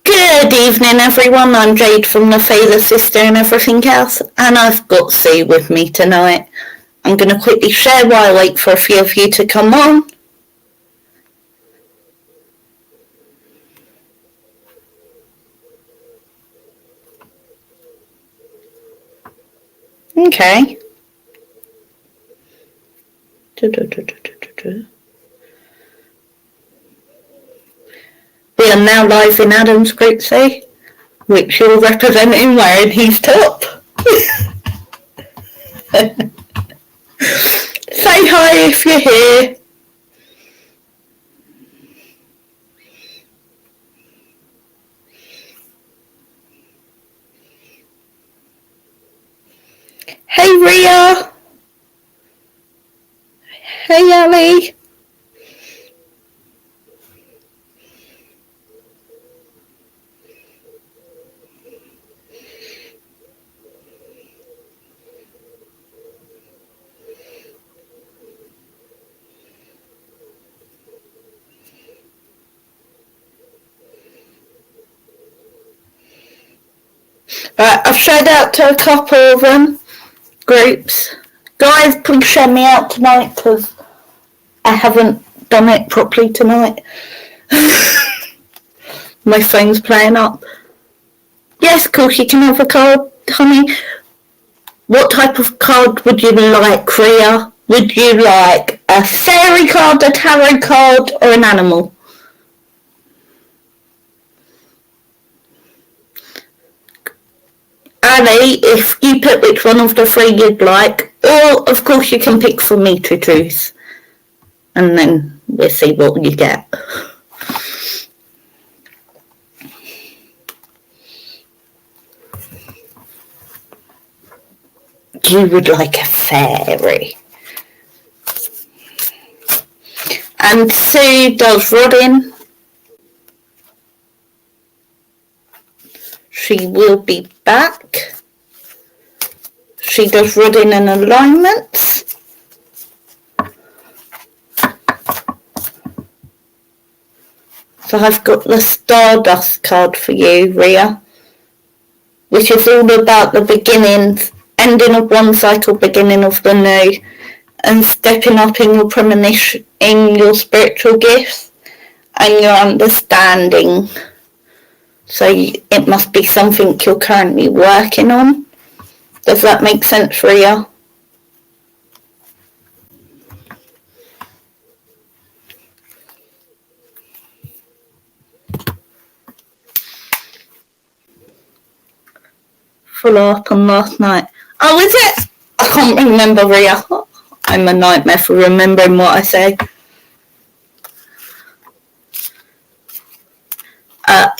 Good evening, everyone. I'm Jade from The Favourite Sister and Everything Else, and I've got Sue with me tonight. I'm going to quickly share while I wait for a few of you to come on. Okay. We are now live in Adam's group, Sue, which you're representing wearing his top. Say hi if you're here. Hey Ria. Hey Ali. Right, I've shared out to a couple of groups. Guys, please share me out tonight because I haven't done it properly tonight. My phone's playing up. Yes, of course, you can have a card, honey. What type of card would you like, Ria? Would you like a fairy card, a tarot card, or an animal? Ali, if you pick which one of the three you'd like, or of course you can pick for me to choose. And then we'll see what you get. You would like a fairy. And Sue does Rodin. She will be back. She does Rodin and alignments. So I've got the Stardust card for you, Ria, which is all about the beginnings, ending of one cycle, beginning of the new, and stepping up in your premonition, in your spiritual gifts and your understanding. So it must be something you're currently working on. Does that make sense, Ria? Follow up on last night. Oh, is it? I can't remember, Ria. I'm a nightmare for remembering what I say.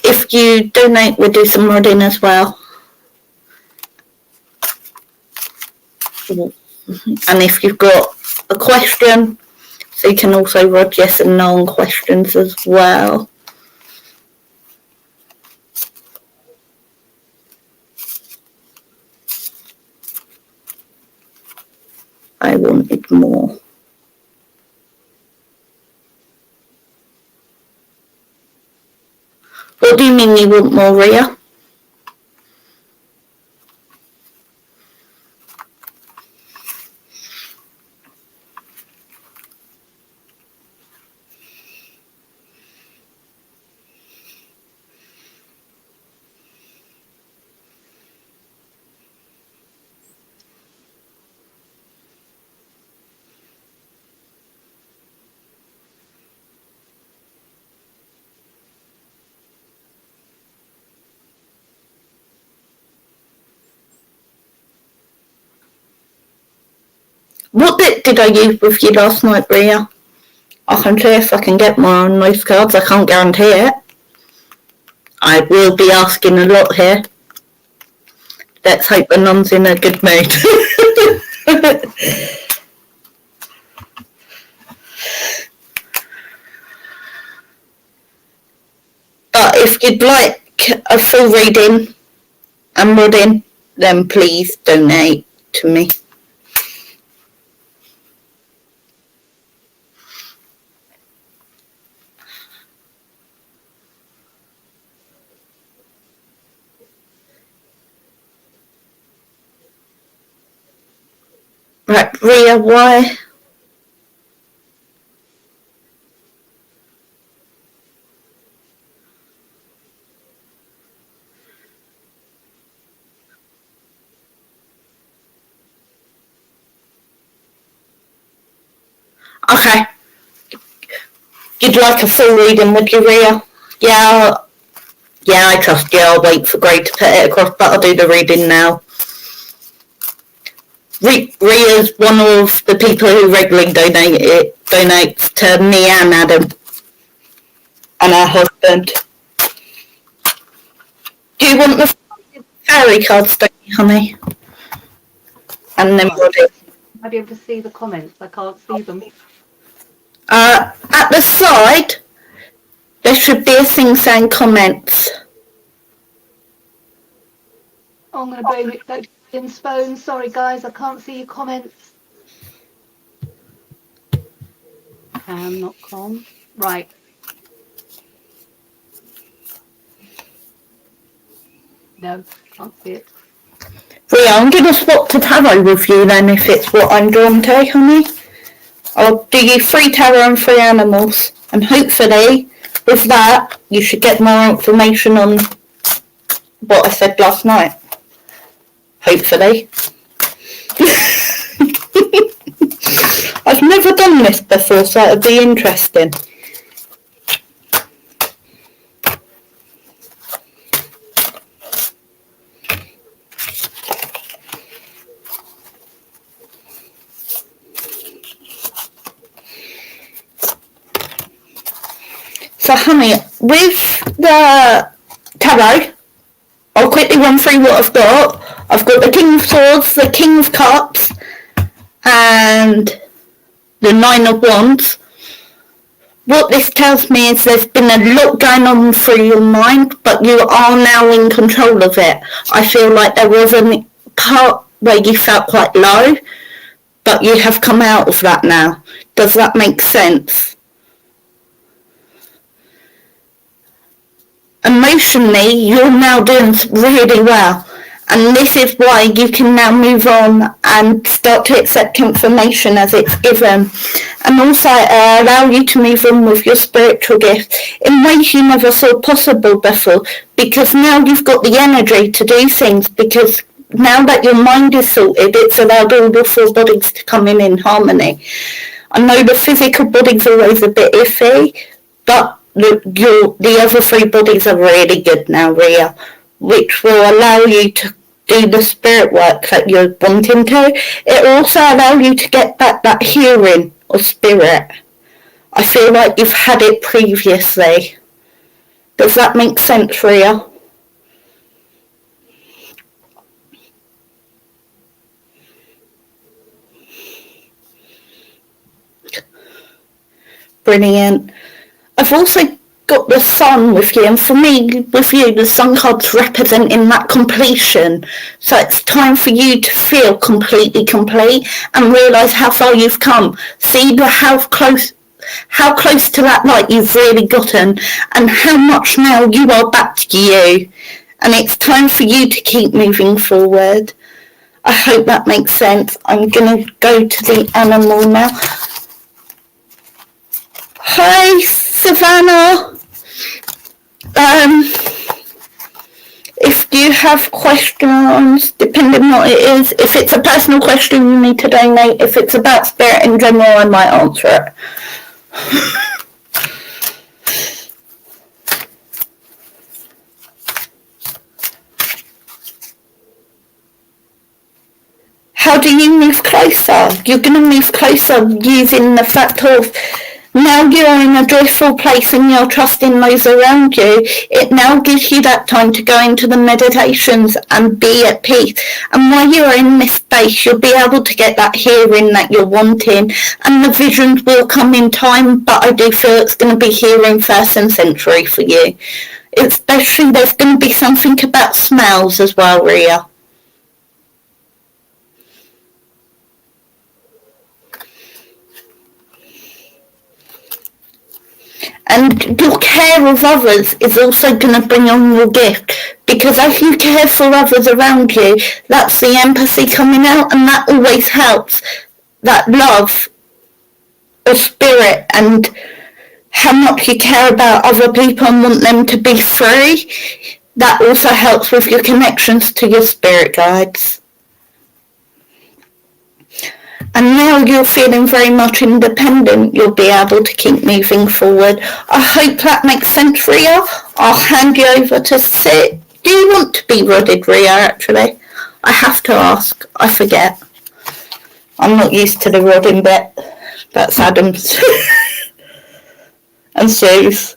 If you donate, we'll do some Rodin as well. And if you've got a question, so you can also rod yes and no on questions as well. I wanted more. What do you mean you want more, Ria? What bit did I use with you last night, Ria? I can see if I can get more on those cards. I can't guarantee it. I will be asking a lot here. Let's hope the nun's in a good mood. But if you'd like a full reading and Rodin, then please donate to me. Right, Ria, why? Okay. You'd like a full reading, would you, Ria? Yeah, I trust you. I'll wait for Gray to put it across, but I'll do the reading now. Ria's one of the people who regularly donates to me and Adam and her husband. Do you want the fairy cards, don't you, honey? And then we'll do. I'll be able to see the comments. I can't see them. At the side, there should be a thing saying comments. Oh, I'm going to blame it. Don't Ian's phone. Sorry, guys. I can't see your comments. Cam.com. Right. No, can't see it. Ria, I'm going to swap to tarot with you then if it's what I'm drawn to, honey. I'll do you 3 tarot and 3 animals. And hopefully, with that, you should get more information on what I said last night. Hopefully. I've never done this before, so it'll be interesting. So, honey, with the tarot, I'll quickly run through what I've got. I've got the King of Swords, the King of Cups, and the 9 of Wands. What this tells me is there's been a lot going on through your mind, but you are now in control of it. I feel like there was a part where you felt quite low, but you have come out of that now. Does that make sense? Emotionally, you're now doing really well. And this is why you can now move on and start to accept information as it's given. And also allow you to move on with your spiritual gifts in ways you never saw possible before. Because now you've got the energy to do things. Because now that your mind is sorted, it's allowed all the 4 bodies to come in harmony. I know the physical body's always a bit iffy, but the other 3 bodies are really good now, Ria, which will allow you to do the spirit work that you're wanting to. It will also allow you to get back that hearing of spirit. I feel like you've had it previously. Does that make sense, Ria? Brilliant. I've also got the sun with you, and for me, with you, the sun card's representing that completion. So it's time for you to feel completely complete and realise how far you've come. See how close to that light you've really gotten, and how much now you are back to you. And it's time for you to keep moving forward. I hope that makes sense. I'm going to go to the animal now. Hi, Savannah. If you have questions, depending on what it is, if it's a personal question, you need to donate. If it's about spirit in general, I might answer it. How do you move closer? You're going to move closer using the fact of now you're in a joyful place and you're trusting those around you. It now gives you that time to go into the meditations and be at peace. And while you're in this space, you'll be able to get that hearing that you're wanting. And the visions will come in time, but I do feel it's going to be hearing first and century for you. Especially there's going to be something about smells as well, Ria. And your care of others is also going to bring on your gift. Because as you care for others around you, that's the empathy coming out, and that always helps. That love of spirit and how much you care about other people and want them to be free, that also helps with your connections to your spirit guides. And now you're feeling very much independent, you'll be able to keep moving forward. I hope that makes sense, Ria. I'll hand you over to Sid. Do you want to be rodded, Ria, actually? I have to ask. I forget. I'm not used to the rodding bit. That's Adam's. And Sue's.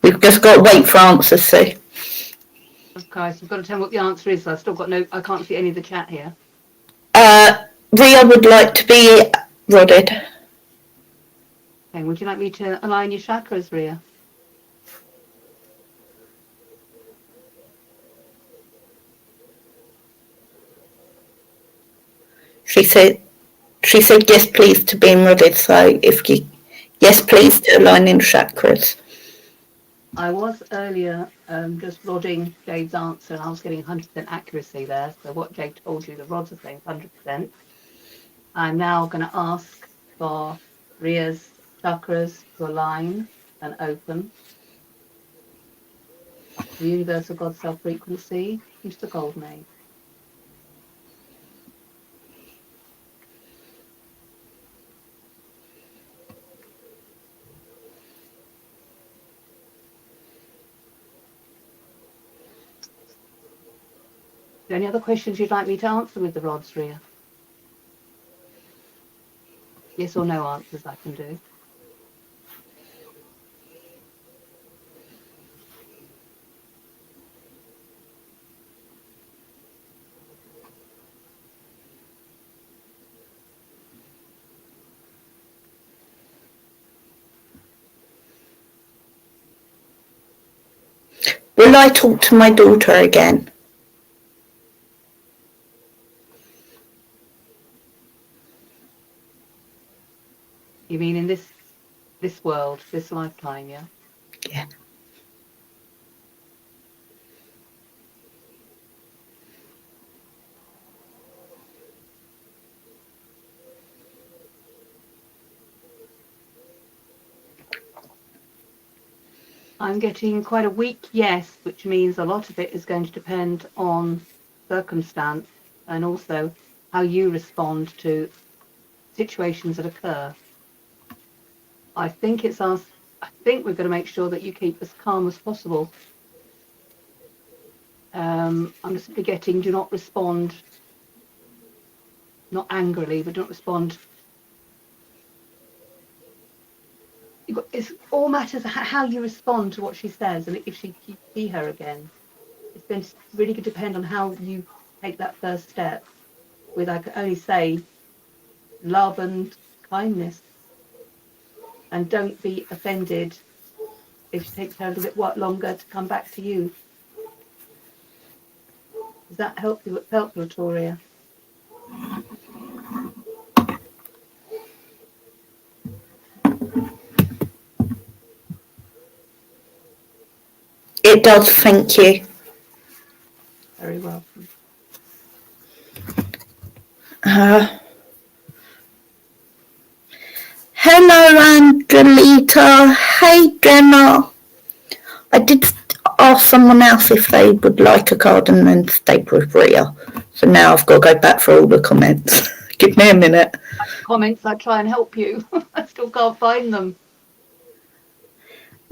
We've just got to wait for answers, Sue. Guys, you've got to tell me what the answer is. I've still got I can't see any of the chat here. Ria would like to be rodded. Okay, would you like me to align your chakras, Ria? She said yes please to being rodded, so yes please to aligning chakras. I was earlier just rodding Jade's answer, and I was getting 100% accuracy there. So what Jade told you, the rods are saying 100%. I'm now going to ask for Ria's chakras to align and open. The universal God self frequency, use the golden age. Any other questions you'd like me to answer with the rods, Ria? Yes or no answers I can do. Will I talk to my daughter again? You mean in this world, this lifetime, yeah? Yeah. I'm getting quite a weak yes, which means a lot of it is going to depend on circumstance and also how you respond to situations that occur. I think we're going to make sure that you keep as calm as possible. I'm just getting, do not respond, not angrily, but don't respond. It all matters how you respond to what she says, and if you see her again, it's going to really depend on how you take that first step. With, I can only say, love and kindness, and don't be offended if it takes her a little bit longer to come back to you. Does that help you? Helpful, Toria? It does, thank you. Very welcome. Hello, Angelita. Hey, Gemma. I did ask someone else if they would like a card and then stayed with Ria. So now I've got to go back for all the comments. Give me a minute. Comments, I try and help you. I still can't find them.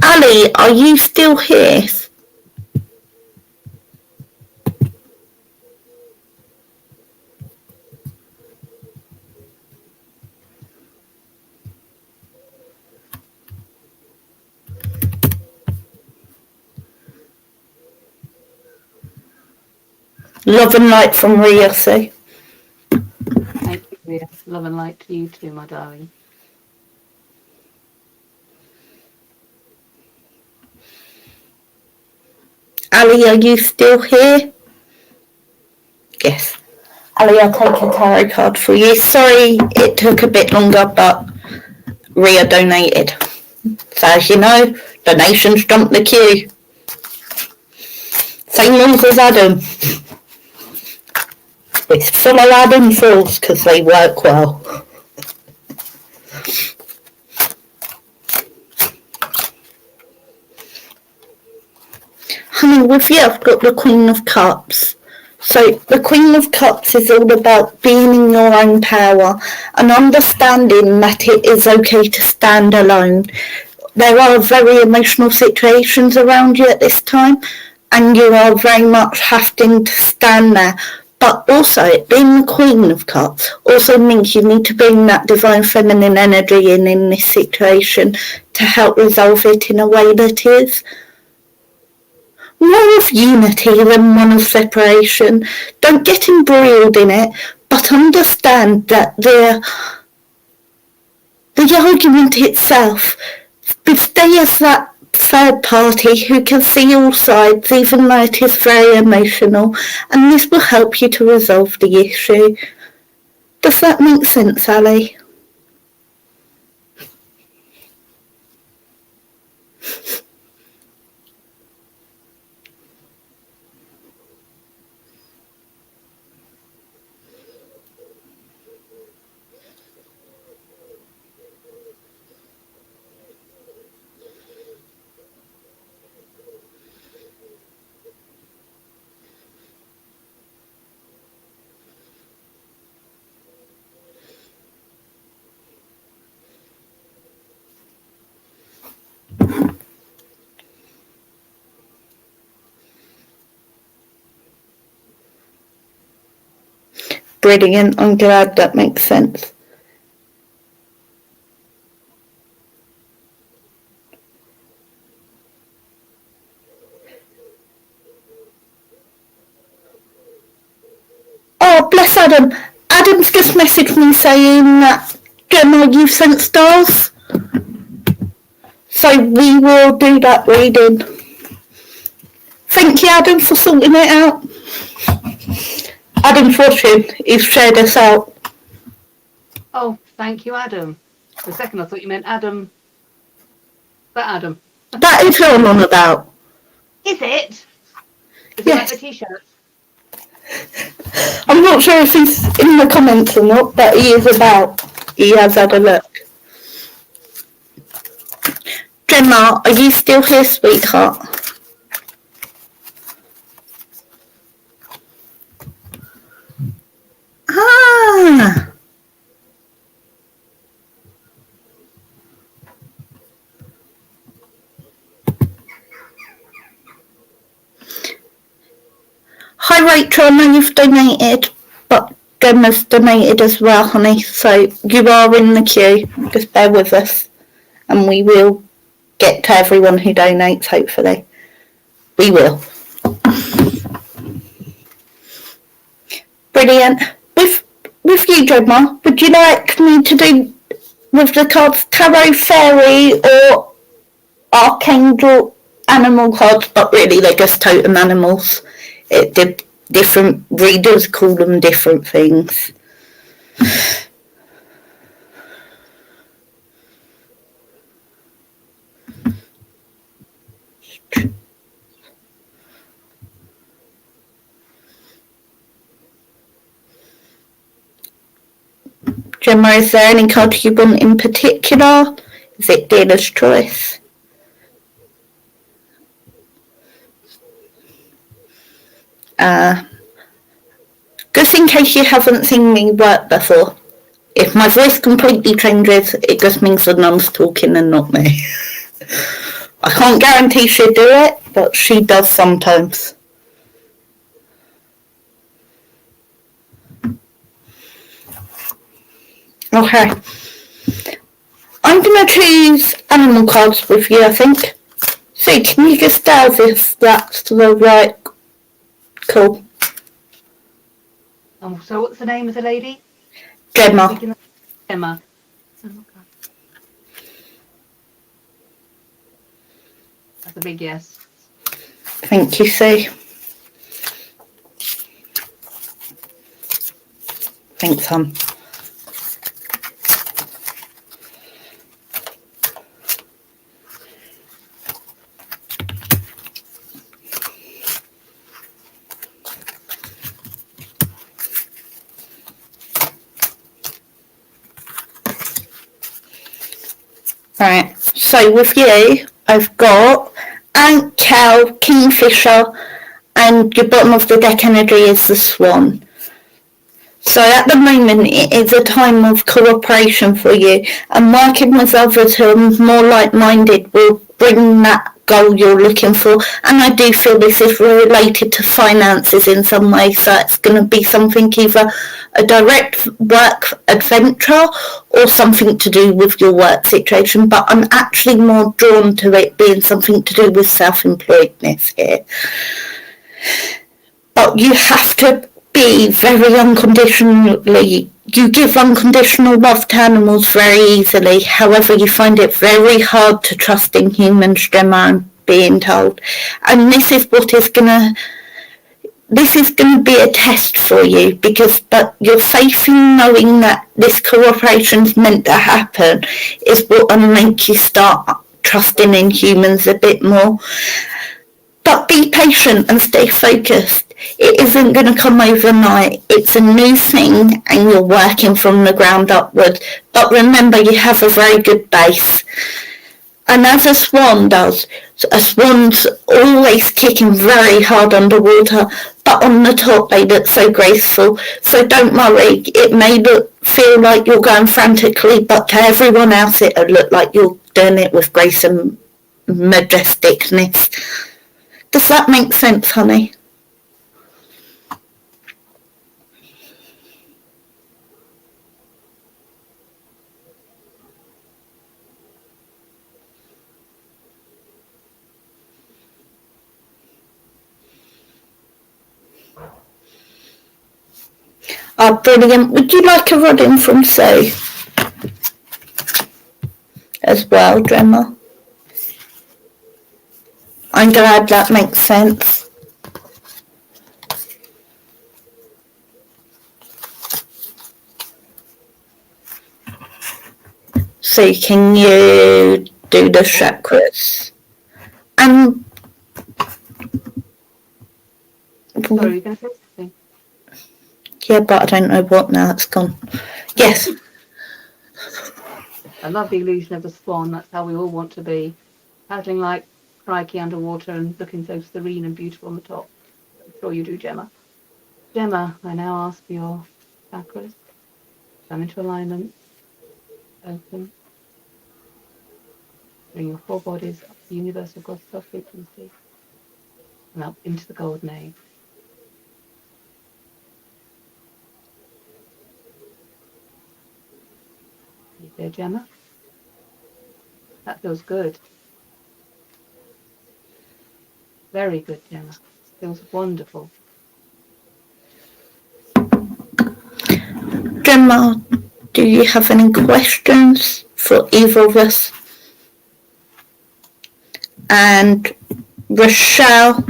Ali, are you still here? Love and light from Ria, say. Thank you, Ria. Love and light to you too, my darling. Ali, are you still here? Yes. Ali, I'll take a tarot card for you. Sorry it took a bit longer, but Rhea donated. So as you know, donations jump the queue. Same rules as Adam. It's follow Adam's rules because they work well. Honey, with you I've got the Queen of Cups. So the Queen of Cups is all about being in your own power and understanding that it is okay to stand alone. There are very emotional situations around you at this time and you are very much having to stand there. But also, being the Queen of Cups also means you need to bring that divine feminine energy in this situation to help resolve it in a way that is more of unity than one of separation. Don't get embroiled in it, but understand that the argument itself, stay as that third party who can see all sides, even though it is very emotional, and this will help you to resolve the issue. Does that make sense, Ali? Brilliant, I'm glad that makes sense. Oh, bless Adam. Adam's just messaged me saying that, Gemma, you've sent stars. So we will do that reading. Thank you, Adam, for sorting it out. Adam's watching. He's shared us out. Oh, thank you, Adam. For a second, I thought you meant Adam. That Adam. That is who I'm on about. Is it? Is it Yes. like the t-shirt? I'm not sure if he's in the comments or not, but he is about. He has had a look. Gemma, are you still here, sweetheart? Ah. Hi Rachel, I know you've donated, but Gemma's donated as well, honey, so you are in the queue. Just bear with us and we will get to everyone who donates, hopefully. We will. Brilliant. With you, Gemma, would you like me to do with the cards Tarot Fairy or Archangel Animal cards? But really they're just totem animals. Different readers call them different things. Gemma, is there any card you want in particular? Is it dealer's choice? Just in case you haven't seen me work before, if my voice completely changes, it just means the nun's talking and not me. I can't guarantee she'll do it, but she does sometimes. Okay. I'm going to choose animal cards with you, I think. So can you just tell if that's the right... Cool. Oh, so what's the name of the lady? Gemma. Gemma. That's a big yes. Thank you, Sue. Thanks, hon. Right, so with you, I've got Ant, Cow, Kingfisher, and your bottom of the deck energy is the Swan. So at the moment, it is a time of cooperation for you, and working with others who are more like-minded will bring that goal you're looking for. And I do feel this is related to finances in some way, so it's going to be something either a direct work adventure or something to do with your work situation, but I'm actually more drawn to it being something to do with self-employedness here. But you have to be very unconditionally, you give unconditional love to animals very easily. However, you find it very hard to trust in humans, Gemma, I'm being told. And this is going to be a test for you, but your faith in knowing that this cooperation's meant to happen is what will make you start trusting in humans a bit more. But be patient and stay focused. It isn't going to come overnight. It's a new thing and you're working from the ground upwards. But remember, you have a very good base. And as a swan does, a swan's always kicking very hard underwater, but on the top they look so graceful. So don't worry, it may feel like you're going frantically, but to everyone else it'll look like you're doing it with grace and majesticness. Does that make sense, honey? Oh, brilliant. Would you like a rod in from Sue as well, Gemma? I'm glad that makes sense. So can you do the chakras? Sorry, you're going to say something? Yeah, but I don't know what now. It's gone. Yes. I love the illusion of the swan. That's how we all want to be. Paddling like Crikey underwater and looking so serene and beautiful on the top. I'm sure you do, Gemma. Gemma, I now ask for your chakras. Come into alignment. Open. Bring your four bodies up to the universal God self-frequency. And up into the golden age. You there, Gemma? That feels good. Very good, Gemma. Feels wonderful. Gemma, do you have any questions for either of us? And Rochelle,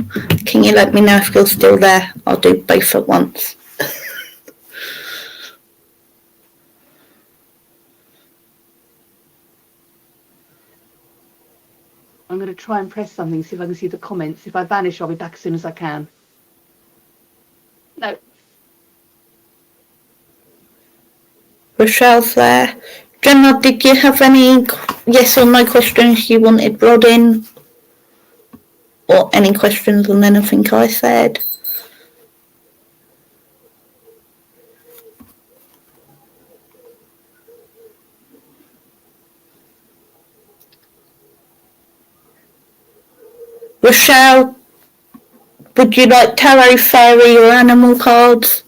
can you let me know if you're still there? I'll do both at once. I'm going to try and press something, see if I can see the comments. If I vanish, I'll be back as soon as I can. No. Rochelle's there. Gemma, did you have any yes or no questions you wanted brought in? Or any questions on anything I said? Rochelle, would you like tarot, fairy or animal cards?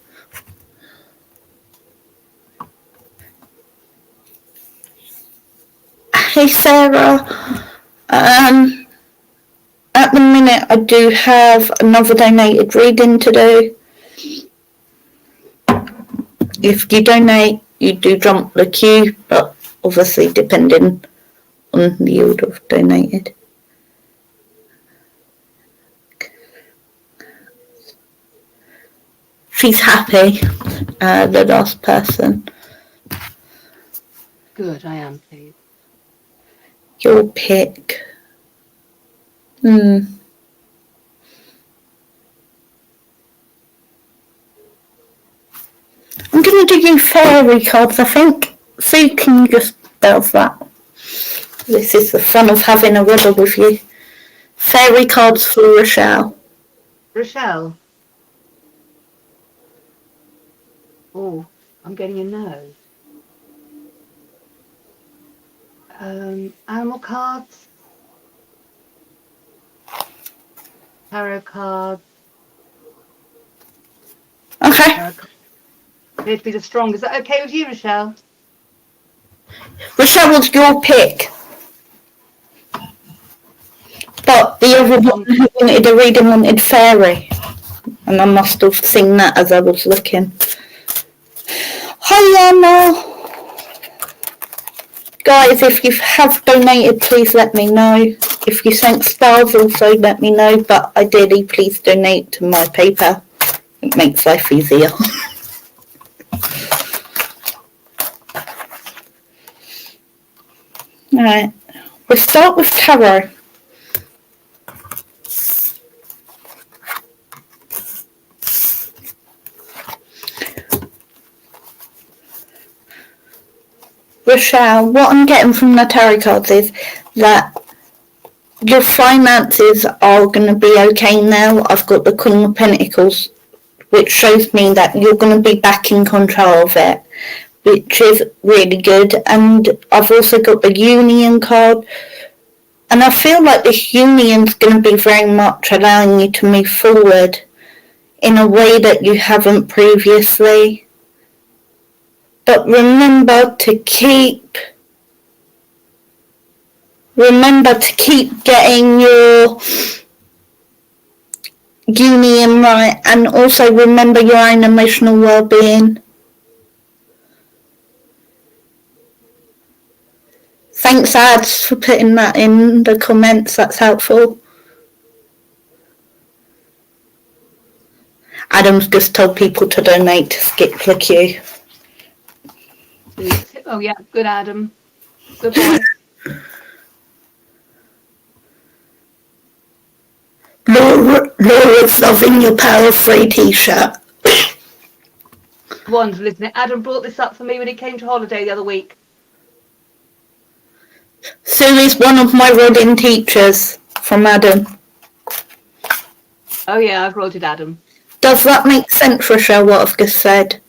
Hey Sarah, at the minute I do have another donated reading to do. If you donate, you do jump the queue, but obviously depending on the yield of donated. She's happy, the last person. Good, I am, please. Your pick. I'm going to do you fairy cards, I think. So can you just spell that? This is the fun of having a rubber with you. Fairy cards for Rochelle. Rochelle. Oh, I'm getting a no. Animal cards. Tarot cards. Okay. Tarot cards. Appear to be the strong. Is that okay with you, Rochelle? Rochelle was your pick. But the other one who wanted a reading wanted fairy. And I must have seen that as I was looking. Hi Emma. Guys, if you have donated, please let me know. If you sent stars, also let me know. But ideally, please donate to my PayPal. It makes life easier. Alright, we'll start with tarot. Rochelle, what I'm getting from the tarot cards is that your finances are going to be okay now. I've got the Queen of Pentacles, which shows me that you're going to be back in control of it, which is really good. And I've also got the Union card, and I feel like this Union's going to be very much allowing you to move forward in a way that you haven't previously. But remember to keep getting your Union right, and also remember your own emotional well-being. Thanks, Ads, for putting that in the comments. That's helpful. Adam's just told people to donate to skip the queue. Oh yeah, good Adam. Good boy. Laura's loving your Power Free t-shirt. Wonderful, isn't it? Adam brought this up for me when he came to holiday the other week. Sue is one of my Rodin teachers from Adam. Oh yeah, I've quoted Adam. Does that make sense, Rochelle, what I've just said?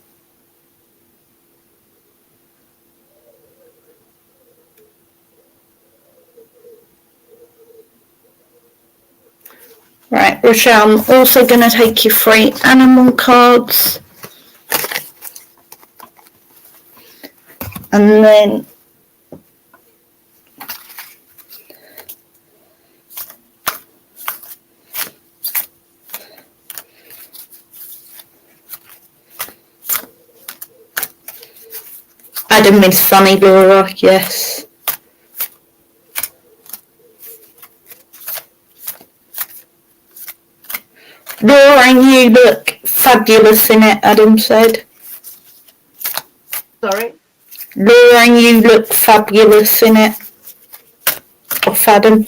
Right, Rochelle, I'm also going to take you 3 animal cards. And then Adam is funny, Laura, yes. Laura, and you look fabulous in it, Adam said. Sorry? Laura, and you look fabulous in it. Off Adam.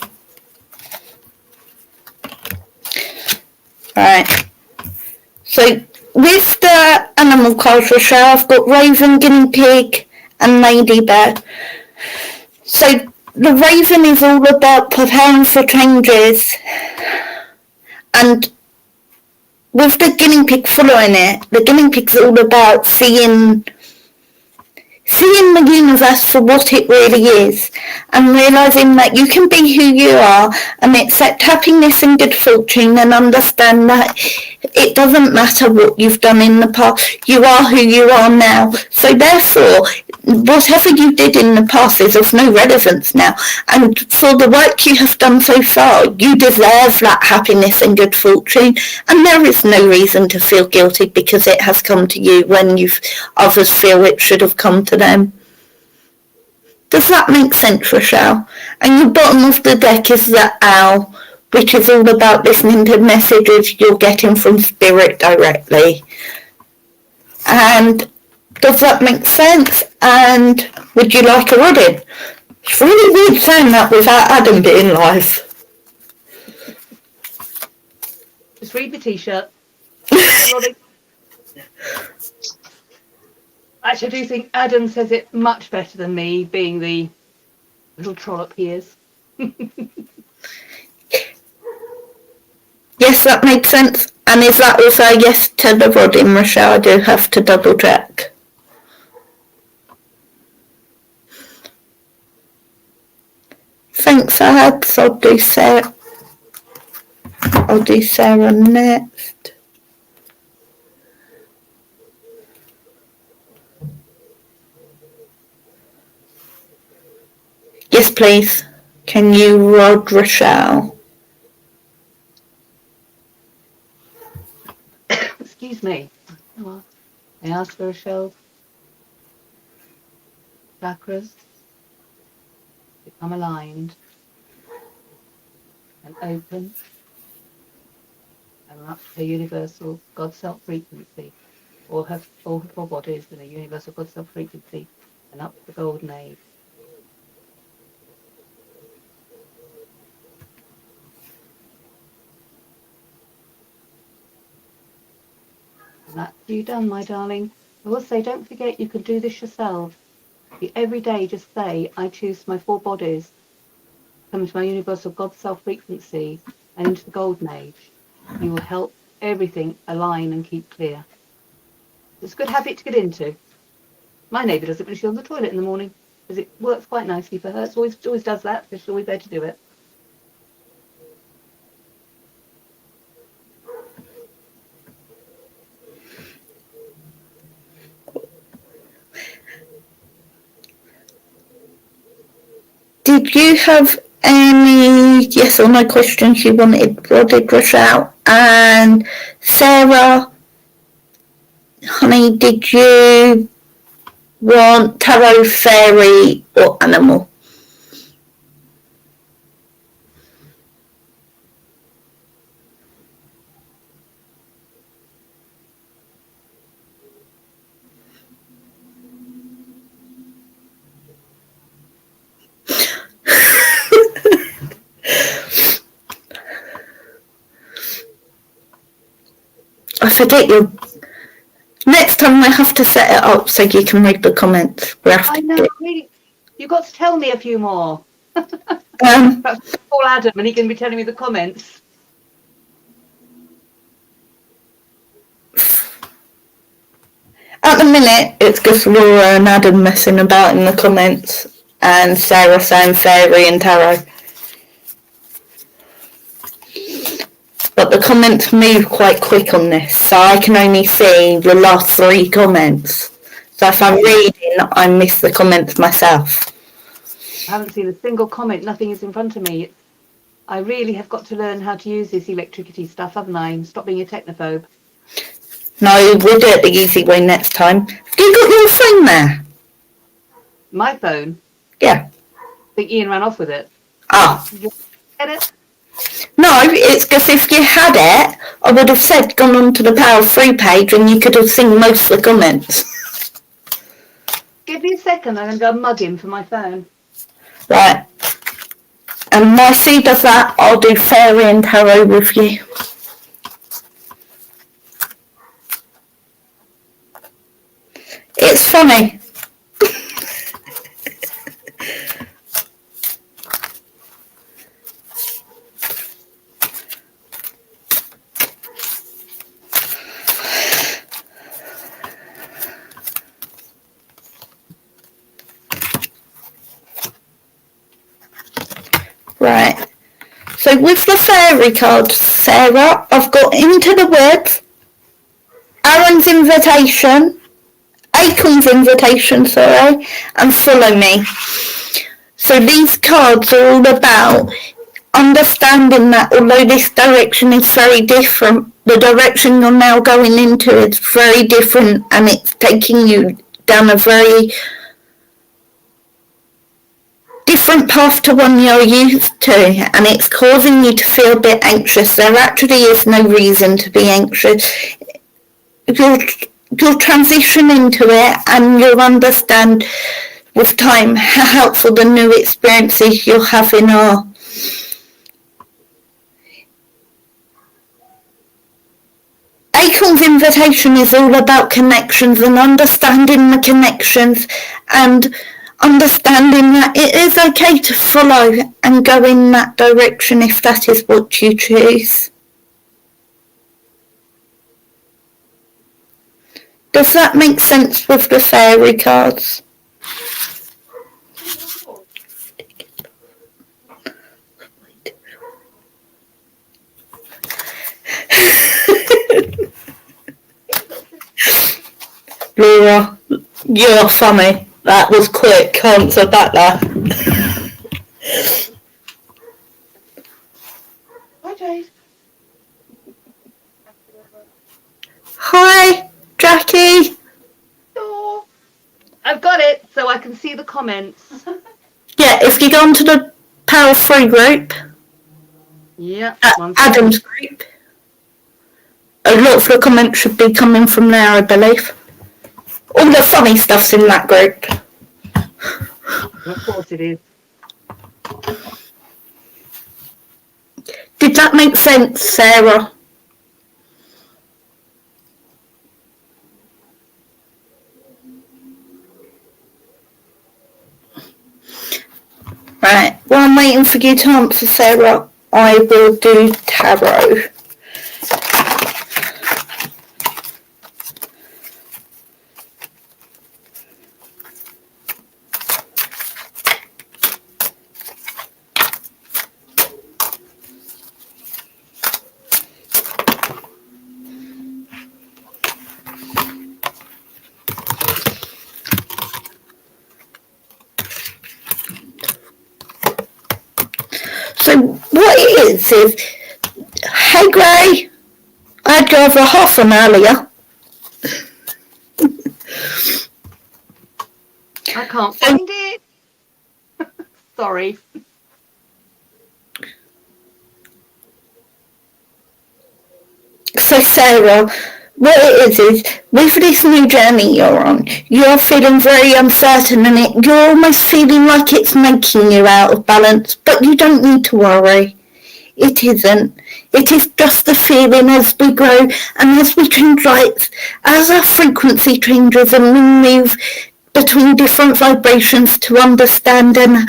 Right. So, with the animal cards, Rochelle, I've got Raven, Guinea Pig, and Ladybird. So, the Raven is all about preparing for changes. And with the Guinea Pig following it, the Guinea Pig's all about seeing the universe for what it really is, and realising that you can be who you are and accept happiness and good fortune, and understand that it doesn't matter what you've done in the past, you are who you are now. So therefore, whatever you did in the past is of no relevance now, and for the work you have done so far, you deserve that happiness and good fortune, and there is no reason to feel guilty because it has come to you when others feel it should have come to them. Does that make sense, Rochelle? And the bottom of the deck is the Owl, which is all about listening to messages you're getting from Spirit directly. And does that make sense? And would you like a reading? It's really weird saying that without Adam being live. Just read the t-shirt. Actually, I do think Adam says it much better than me, being the Little trollop he is. Yes, that makes sense. And is that also a yes to the rodding, Rochelle? I do have to double check. Thanks, Ahad. So I'll do Sarah next. Yes, please. Can you rod Rochelle? Excuse me. I ask for Rochelle's chakras become aligned and open and up to her universal God Self frequency, all her four bodies in a universal God Self frequency, and up to the golden age. And that's you done, my darling. I will say, don't forget, you can do this yourself. You every day just say, I choose my four bodies, come into my universal God Self frequency and into the golden age. You will help everything align and keep clear. It's a good habit to get into. My neighbour does it when she's on the toilet in the morning, because it works quite nicely for her. It always does that, so she's always there to do it. Did you have any yes or no questions you wanted rodded, Rochelle? And Sarah, honey, did you want tarot, fairy, or animal? I forget your. Next time I have to set it up so you can read the comments. I know, really. You've got to tell me a few more. Perhaps call Adam and he can be telling me the comments. At the minute, it's just Laura and Adam messing about in the comments, and Sarah saying fairy and tarot. But the comments move quite quick on this, so I can only see the last 3 comments. So if I'm reading, I miss the comments myself. I haven't seen a single comment. Nothing is in front of me. I really have got to learn how to use this electricity stuff, haven't I? Stop being a technophobe. No, we'll do it the easy way next time. Have you got your phone there? My phone? Yeah. I think Ian ran off with it. Ah. Did you get it? No, it's because if you had it, I would have said gone on to the Power of 3 page and you could have seen most of the comments. Give me a second, I'm going to go mug him for my phone. Right. And my C does that, I'll do fairy and tarot with you. It's funny. Right. So with the fairy card, Sarah, I've got Into the Woods, Aaron's Invitation, Acorn's Invitation, sorry, and Follow Me. So these cards are all about understanding that although this direction is very different, the direction you're now going into is very different and it's taking you down a very different path to one you're used to, and it's causing you to feel a bit anxious. There actually is no reason to be anxious. You'll transition into it and you'll understand with time how helpful the new experiences you're having are. Acorn's Invitation is all about connections and understanding the connections and understanding that it is okay to follow and go in that direction if that is what you choose. Does that make sense with the fairy cards? Laura, you're funny. That was quick. Answer back there. Hi, Jade. Hi, Jackie. Oh, I've got it, so I can see the comments. Yeah, if you go onto the Power of Three group, Yeah. Adam's group, a lot of the comments should be coming from there, I believe. All the funny stuff's in that group. Of course it is. Did that make sense, Sarah? Right, while I'm waiting for you to answer, Sarah, I will do tarot. So what it is, hey Gray, I'd go over half an earlier. I can't find it. Sorry. So Sarah, what it is with this new journey you're on, you're feeling very uncertain and you're almost feeling like it's making you out of balance, but you don't need to worry. It isn't. It is just a feeling as we grow and as we change lights, as our frequency changes and we move between different vibrations to understand and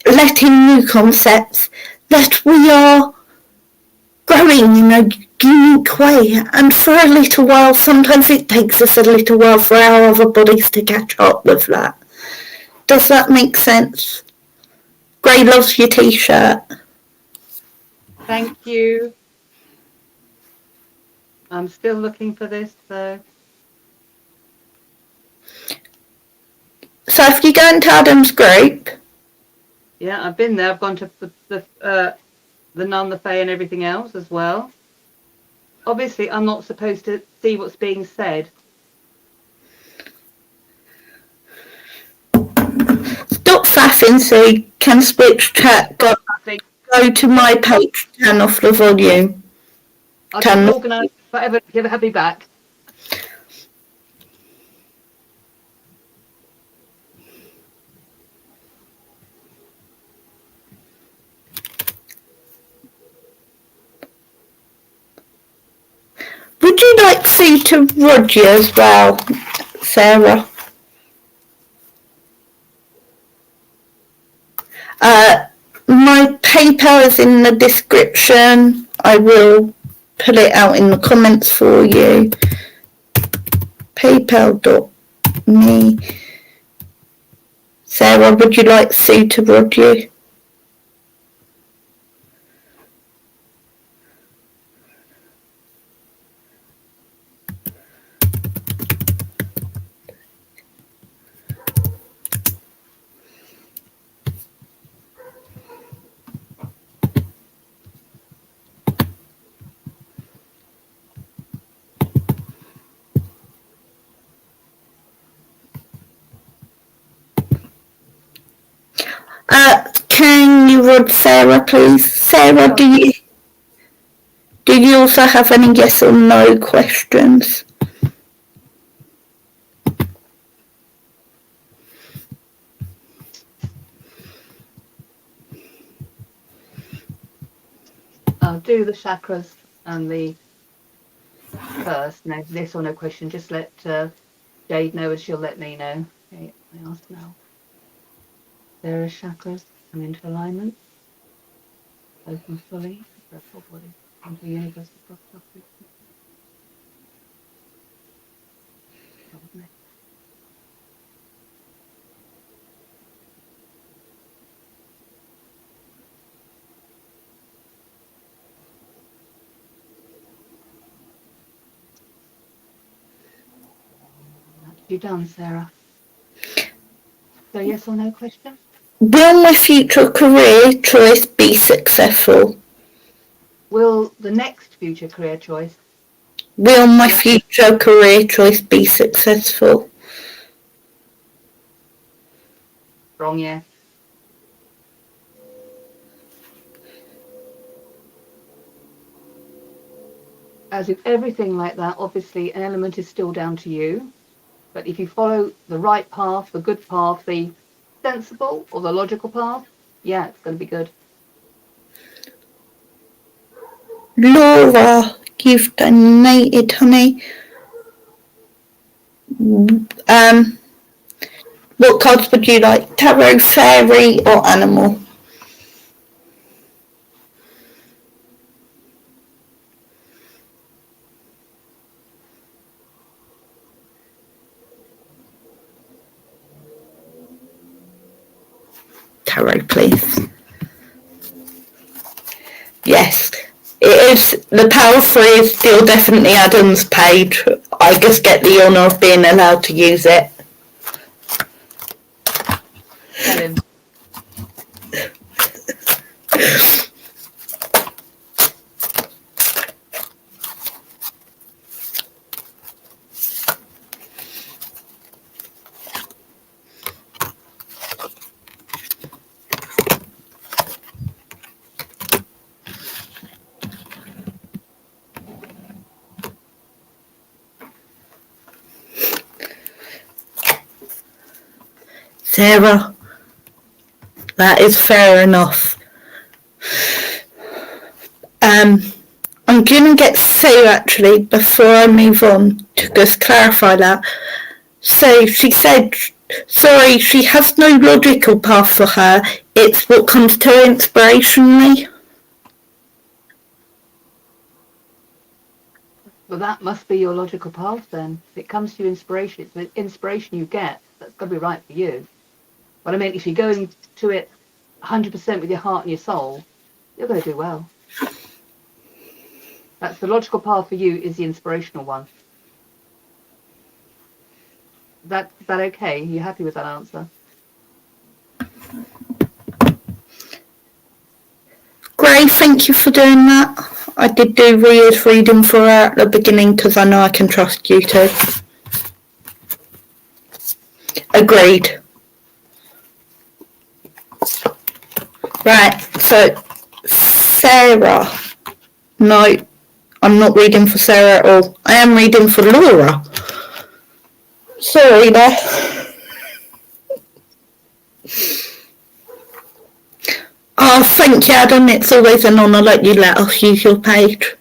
let in new concepts, that we are growing in a unique way, and for a little while, sometimes it takes us a little while for our other bodies to catch up with that. Does that make sense? Gray loves your t-shirt. Thank you. I'm still looking for this, though. So if you go into Adam's group... Yeah, I've been there. I've gone to the Nun, the Fae and everything else as well. Obviously, I'm not supposed to see what's being said. Stop faffing so you can switch chat. Go to my page, turn off the volume. I'll just organise whatever, have me back. Would you like Sue to rod you as well, Sarah? My PayPal is in the description. I will put it out in the comments for you. PayPal.me. Sarah, would you like Sue to rod you? Can you rod Sarah, please? Sarah, do you also have any yes or no questions? I'll do the chakras and the first. No, this or no question. Just let Jade know, and she'll let me know. Okay, I ask now. Sarah's chakras come into alignment, open fully, the whole body, into the universal chakra frequency. You done, Sarah? So yes or no question? Will my future career choice be successful? Will the next future career choice? Will my future career choice be successful? Wrong, yes. As with everything like that, obviously an element is still down to you. But if you follow the right path, the good path, the sensible or the logical path, yeah, it's going to be good. Laura, you've donated, honey. What cards would you like? Tarot, fairy, or animal? Tarot, please. Yes, it is. The Power 3 is still definitely Adam's page. I just get the honour of being allowed to use it. Tell him. Sarah, that is fair enough. I'm going to get Sue actually, before I move on, to just clarify that. So she said, sorry, she has no logical path for her, it's what comes to her inspirationally. Well, that must be your logical path then. If it comes to you inspiration, it's the inspiration you get, that's got to be right for you. But I mean, if you go into it 100% with your heart and your soul, you're going to do well. That's the logical path for you, is the inspirational one. Is that okay? Are you happy with that answer? Gray, thank you for doing that. I did do Ria's reading for her at the beginning because I know I can trust you too. Agreed. Right, so Sarah. No, I'm not reading for Sarah at all. I am reading for Laura. Sorry there. Oh, thank you, Adam. It's always an honour that you let us use your page.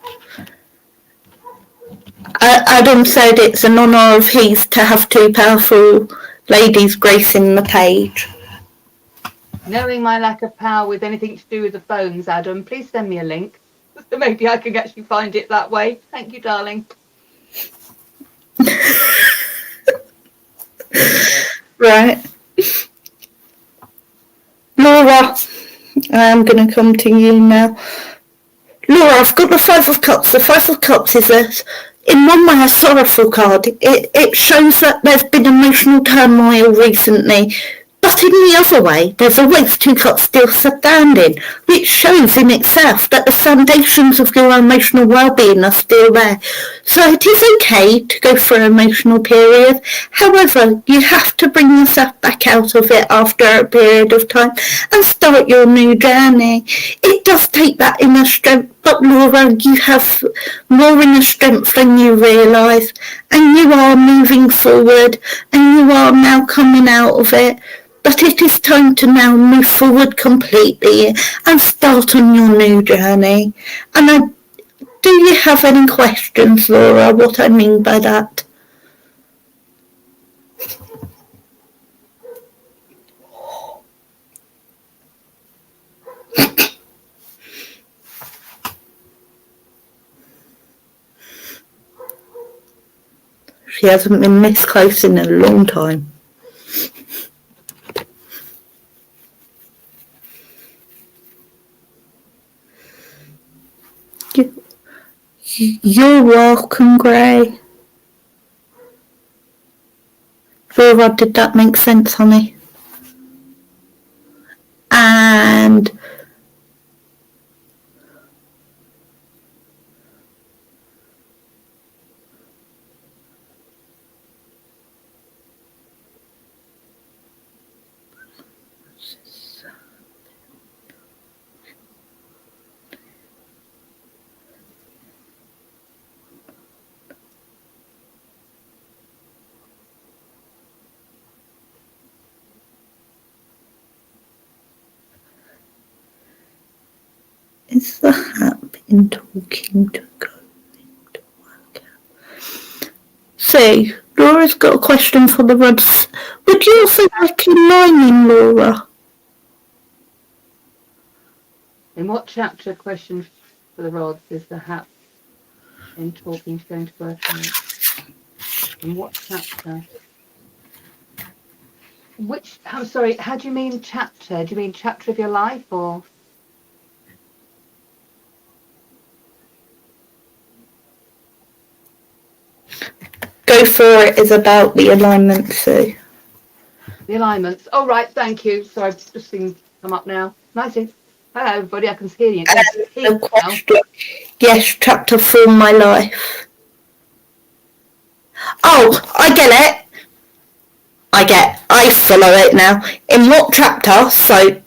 Adam said it's an honour of his to have two powerful ladies gracing the page. Knowing my lack of power with anything to do with the phones, Adam, please send me a link. So maybe I can actually find it that way. Thank you, darling. Right. Laura, I'm going to come to you now. Laura, I've got the Five of Cups. The Five of Cups is in one way a sorrowful card. It shows that there's been emotional turmoil recently. But in the other way, there's always two cups still standing, which shows in itself that the foundations of your emotional well-being are still there. So it is okay to go through an emotional period. However, you have to bring yourself back out of it after a period of time and start your new journey. It does take that inner strength, but Laura, you have more inner strength than you realise, and you are moving forward, and you are now coming out of it. But it is time to now move forward completely and start on your new journey. And do you have any questions, Laura, what I mean by that? She hasn't been this close in a long time. You're welcome, Gray. Laura, did that make sense, honey? And is the hap in talking to going to work out? So, Laura's got a question for the rods. Would you also like a lining, Laura? In what chapter, question for the rods, is the hap in talking to going to work out? In what chapter? Which, I'm sorry, how do you mean chapter? Do you mean chapter of your life or? Go for it is about the alignment, Sue. The alignments. Oh, right, thank you. Sorry, I've just seen come up now. Nice. Hello, everybody. I can hear you. The question, yes, chapter 4, my life. Oh, I get it. I follow it now. In what chapter? So,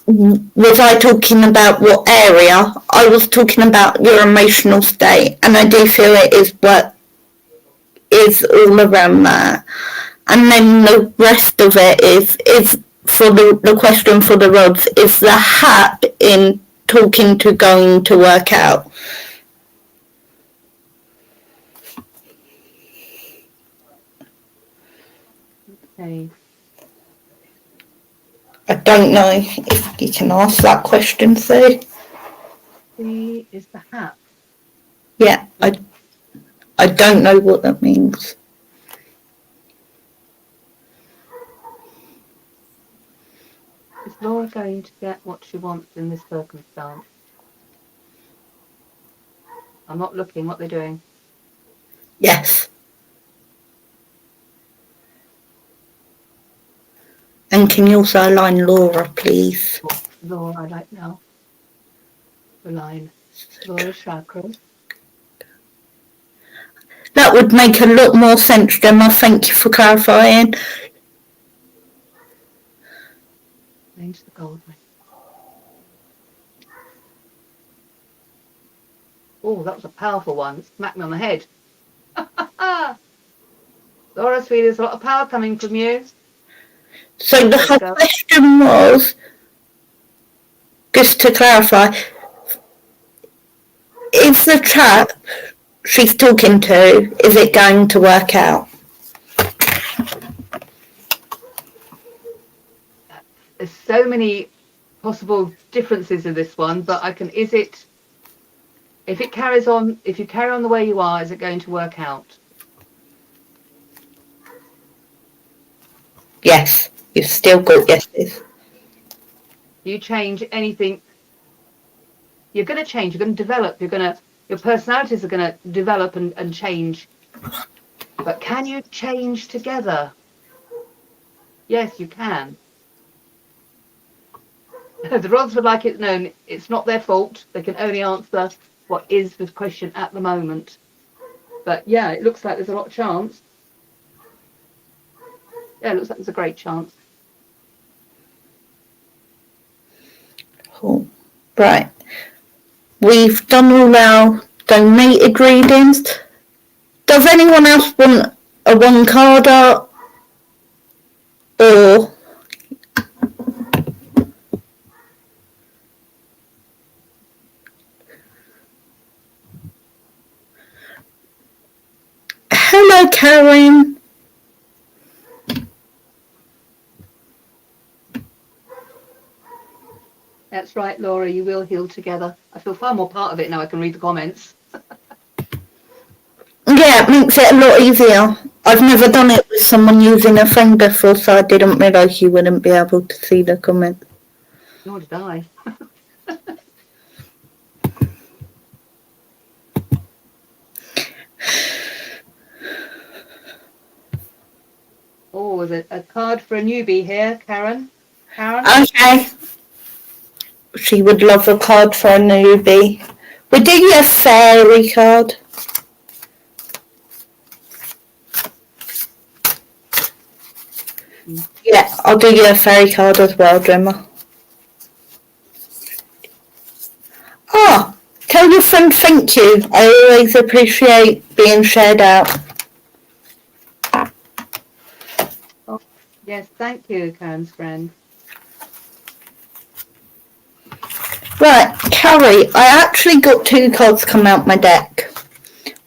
was I talking about what area? I was talking about your emotional state, and I do feel it is what is all around that. And then the rest of it is for the question for the rods, is the hap in talking to going to work out. Okay. I don't know if you can ask that question, Sue. Is the hap. Yeah, I don't know what that means. Is Laura going to get what she wants in this circumstance? I'm not looking. What they're doing? Yes. And can you also align Laura, please? Laura, I like now. Align Laura's chakras. That would make a lot more sense, Gemma. Thank you for clarifying. Change the gold ring. Oh, that was a powerful one. It smacked me on the head. Laura, sweetie, there's a lot of power coming from you. So the whole question was, just to clarify, is the chap she's talking to, is it going to work out? There's so many possible differences in this one, but if you carry on the way you are, is it going to work out? Yes, you've still got yeses. You change anything, you're going to change, you're going to develop, your personalities are going to develop and change. But can you change together? Yes, you can. The rods would like it known it's not their fault. They can only answer what is the question at the moment. But yeah, it looks like there's a lot of chance. Yeah, it looks like there's a great chance. Cool. Right. We've done all our donated readings. Does anyone else want a one carder or hello, Karen. That's right, Laura, you will heal together. I feel far more part of it now I can read the comments. Yeah, me makes it a lot easier. I've never done it with someone using a phone before, so I didn't realise you wouldn't be able to see the comments. Nor did I. Oh, there's a card for a newbie here, Karen. Karen? Okay. She would love a card for a newbie. We'll do you a fairy card. Yeah, I'll do you a fairy card as well, Gemma. Ah, tell your friend thank you. I always appreciate being shared out. Oh, yes, thank you, Karen's friend. Right, Carrie, I actually got 2 cards come out my deck.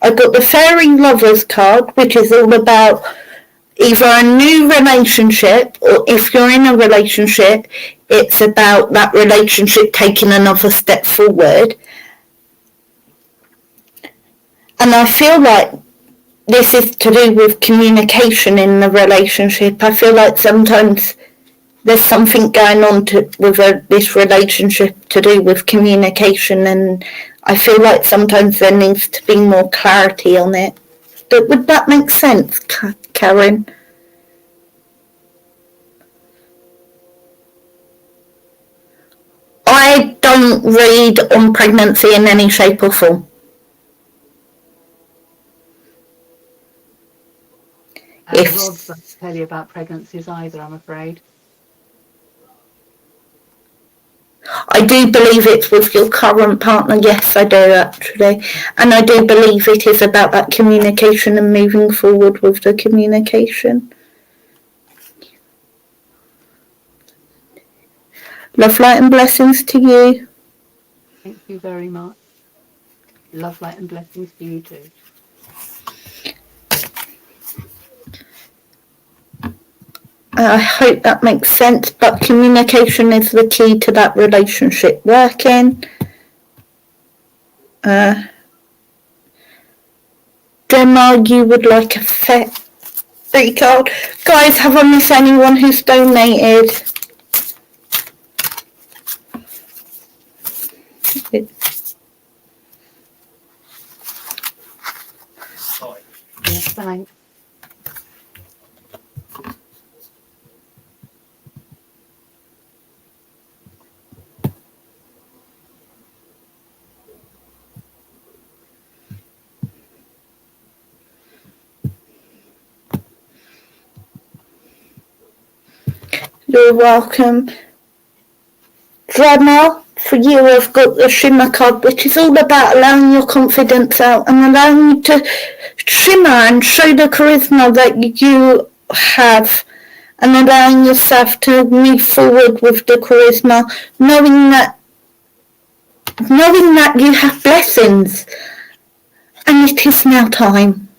I got the Fairy Lovers card, which is all about either a new relationship, or if you're in a relationship, it's about that relationship taking another step forward. And I feel like this is to do with communication in the relationship. I feel like sometimes there's something going on with this relationship to do with communication, and I feel like sometimes there needs to be more clarity on it. But would that make sense, Karen? I don't read on pregnancy in any shape or form. Rod doesn't tell you about pregnancies either, I'm afraid. I do believe it's with your current partner. Yes, I do actually. And I do believe it is about that communication and moving forward with the communication. Love, light and blessings to you. Thank you very much. Love, light and blessings to you too. I hope that makes sense, but communication is the key to that relationship working. Gemma, you would like a fairy card. Guys, have I missed anyone who's donated? Yes, thanks. You're welcome. Gemma, for you I've got the shimmer card, which is all about allowing your confidence out and allowing you to shimmer and show the charisma that you have, and allowing yourself to move forward with the charisma, knowing that you have blessings, and it is now time.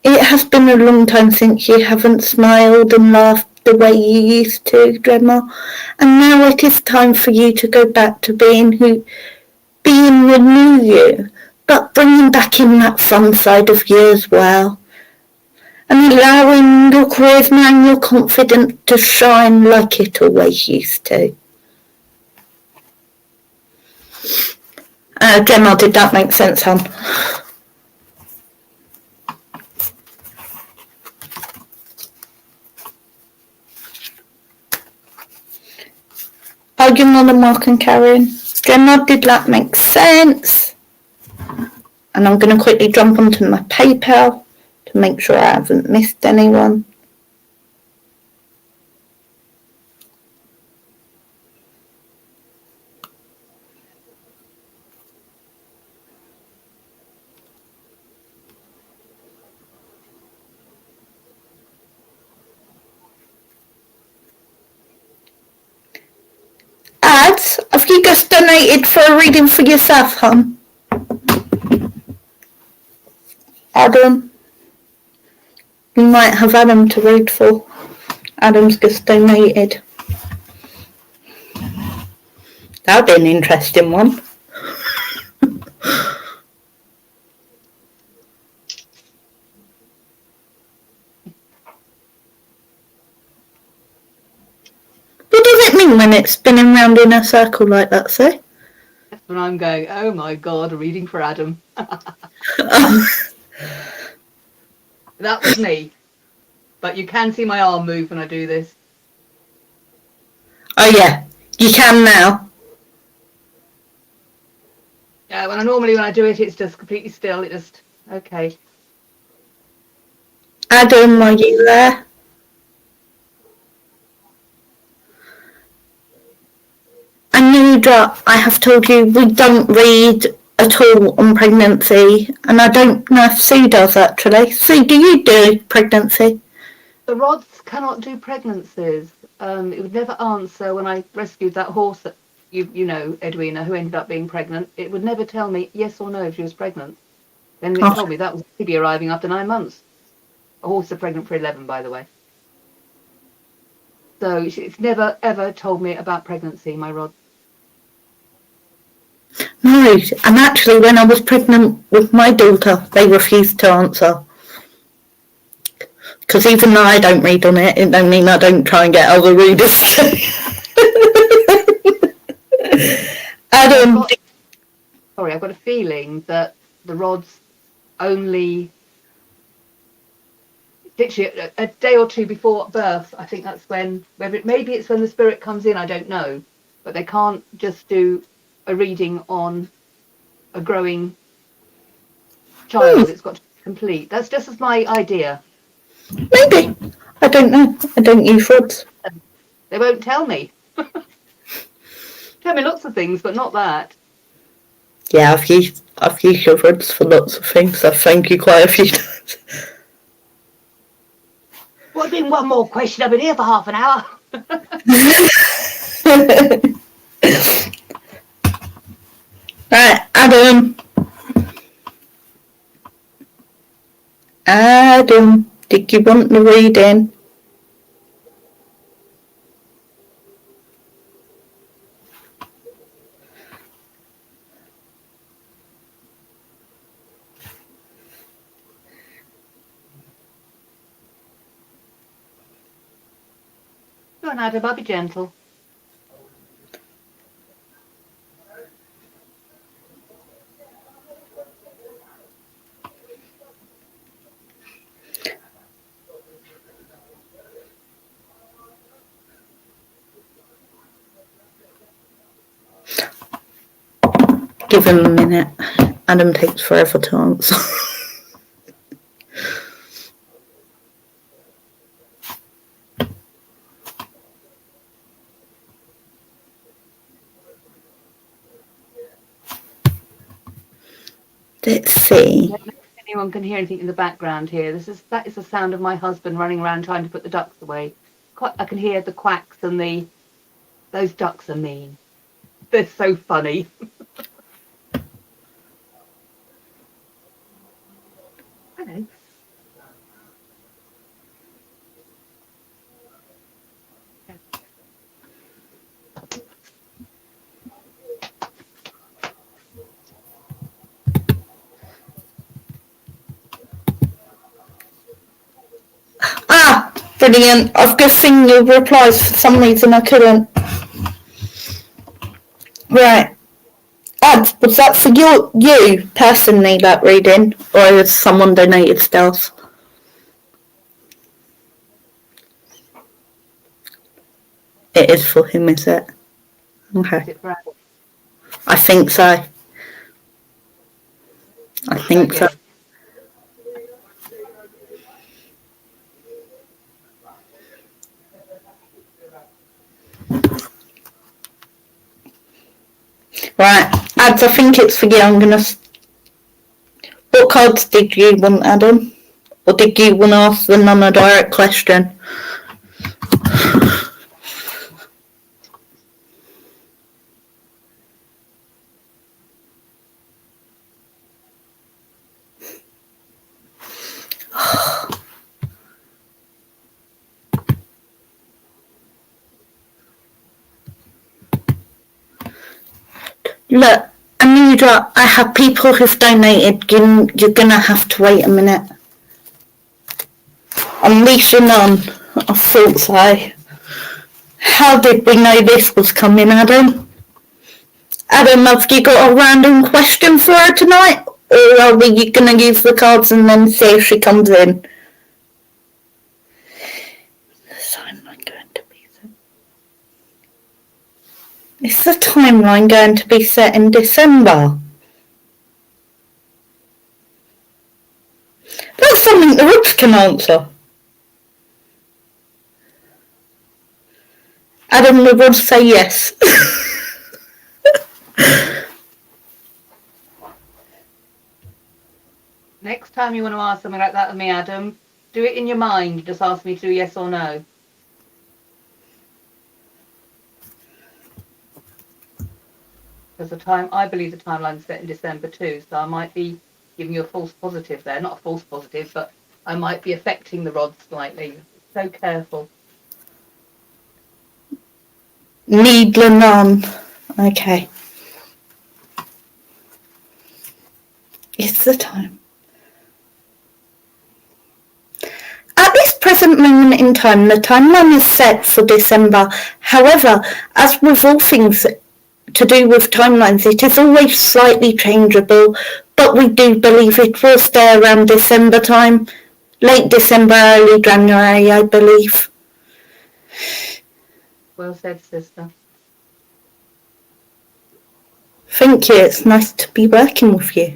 It has been a long time since you haven't smiled and laughed the way you used to, Gemma, and now it is time for you to go back to being the new you, but bringing back in that fun side of you as well, and allowing your charisma and your confidence to shine like it always used to. Gemma, did that make sense, hon? Arguing on the Mark and Karen. Gemma, did that make sense? And I'm going to quickly jump onto my PayPal to make sure I haven't missed anyone. Ads, have you just donated for a reading for yourself, hon? Adam? You might have Adam to read for. Adam's just donated. That'll be an interesting one. it spinning round in a circle like that, so? That's when I'm going, oh my God, a reading for Adam. That was me. But you can see my arm move when I do this. Oh yeah, you can now. Yeah, when I do it, it's just completely still. It just, okay. Adam, are you there? Anudra, I have told you we don't read at all on pregnancy, and I don't know if Sue does actually. Sue, do you do pregnancy? The rods cannot do pregnancies. It would never answer when I rescued that horse that you know, Edwina, who ended up being pregnant. It would never tell me yes or no if she was pregnant. Then it told me that was a baby arriving after 9 months. A horse is pregnant for 11, by the way. So it's never ever told me about pregnancy, my rod. No, and actually when I was pregnant with my daughter, they refused to answer. Because even though I don't read on it, it don't mean I don't try and get other readers to. Adam, I've got a feeling that the rods only literally a day or two before birth. I think that's when, maybe it's when the spirit comes in, I don't know, but they can't just do a reading on a growing child. It's got to be complete. That's just as my idea. Maybe. I don't know. I don't use rods. They won't tell me. Tell me lots of things, but not that. Yeah, I've used your rods for lots of things. I've thanked you quite a few times. What been one more question? I've been here for half an hour. Right, Adam. Adam, did you want the reading? Go on, Adam, I'll be gentle. Give him a minute. Adam takes forever to answer. Let's see. If anyone can hear anything in the background here, that is the sound of my husband running around trying to put the ducks away. I can hear the quacks and those ducks are mean. They're so funny. Hello. Ah, brilliant. I've just seen your replies. For some reason I couldn't. Right. Ad, was that for you personally, that reading? Or has someone donated stuff? It is for him, is it? Okay. I think so. I think so. Right, Ads, I think it's for you. I'm gonna. What cards did you want, Adam? Or did you want to ask the non-direct question? Look, Anudra, I have people who've donated. You're gonna have to wait a minute. Unleash a nun. I thought so. How did we know this was coming, Adam? Adam, have you got a random question for her tonight? Or are we going to use the cards and then see if she comes in? Is the timeline going to be set in December? That's something the Rooks can answer. Adam, the Rooks say yes. Next time you want to ask something like that of me, Adam, do it in your mind. Just ask me to do yes or no. Because I believe the timeline's set in December too, so I might be giving you a false positive there. Not a false positive, but I might be affecting the rods slightly. So careful. Needler none. Okay. It's the time. At this present moment in time, the timeline is set for December. However, as with all things to do with timelines, it is always slightly changeable, but we do believe it will stay around December time. Late December, early January, I believe. Well said, sister. Thank you. It's nice to be working with you.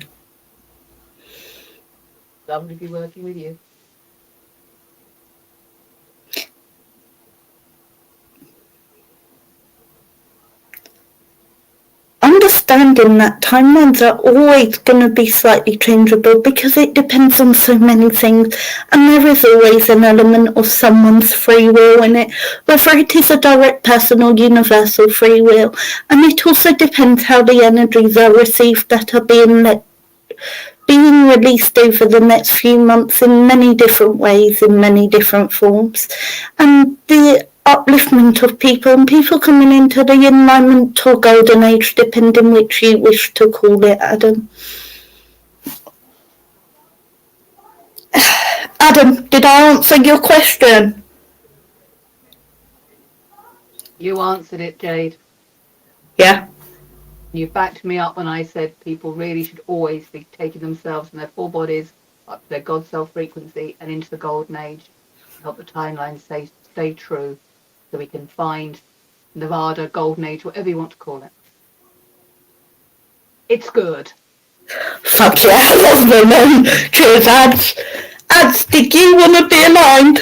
Lovely to be working with you. Understanding that timelines are always going to be slightly changeable because it depends on so many things, and there is always an element of someone's free will in it, whether it is a direct personal universal free will, and it also depends how the energies are received that are being released over the next few months in many different ways, in many different forms, and the upliftment of people and people coming into the enlightenment or golden age, depending which you wish to call it, Adam. Adam, did I answer your question? You answered it, Jade. Yeah. You backed me up when I said people really should always be taking themselves and their four bodies up to their God self frequency and into the golden age to help the timeline stay true, so we can find Nevada, golden age, whatever you want to call it. It's good. Fuck yeah, I love them then. Cheers, Ads. Ads, did you want to be aligned?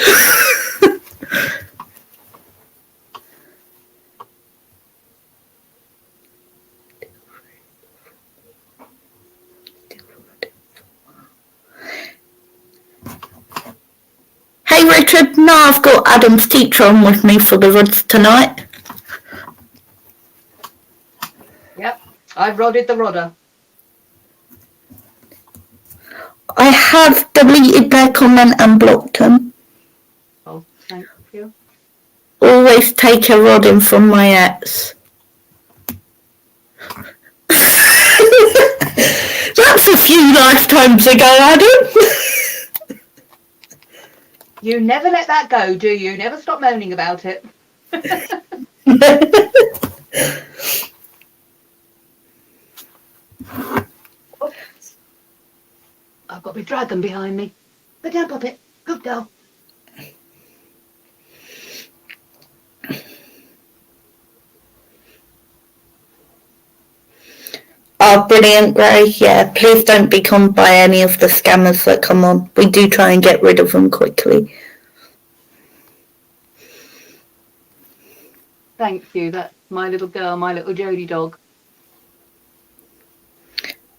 Hey Richard, now I've got Adam's teacher on with me for the rods tonight. Yep, I've rodded the rodder. I have deleted their comment and blocked them. Oh, thank you. Always take a rod in from my ex. That's a few lifetimes ago, Adam. You never let that go, do you? Never stop moaning about it. I've got my dragon behind me. Go down, Puppet. Good girl. Oh, brilliant, Gray. Yeah, please don't be conned by any of the scammers that come on. We do try and get rid of them quickly. Thank you. That's my little girl, my little Jodie dog.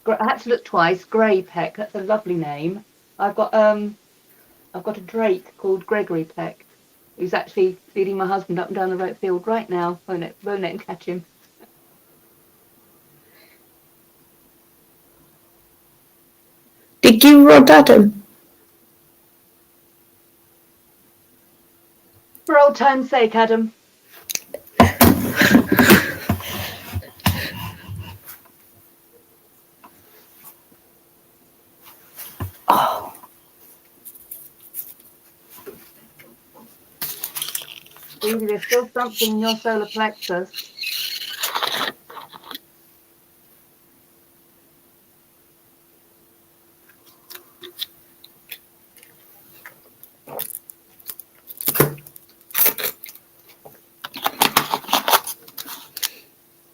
I had to look twice. Grey Peck. That's a lovely name. I've got a drake called Gregory Peck, who's actually feeding my husband up and down the right field right now. Won't let him catch him. Did you rod Adam? For old time's sake, Adam. Oh. Maybe there's still something in your solar plexus.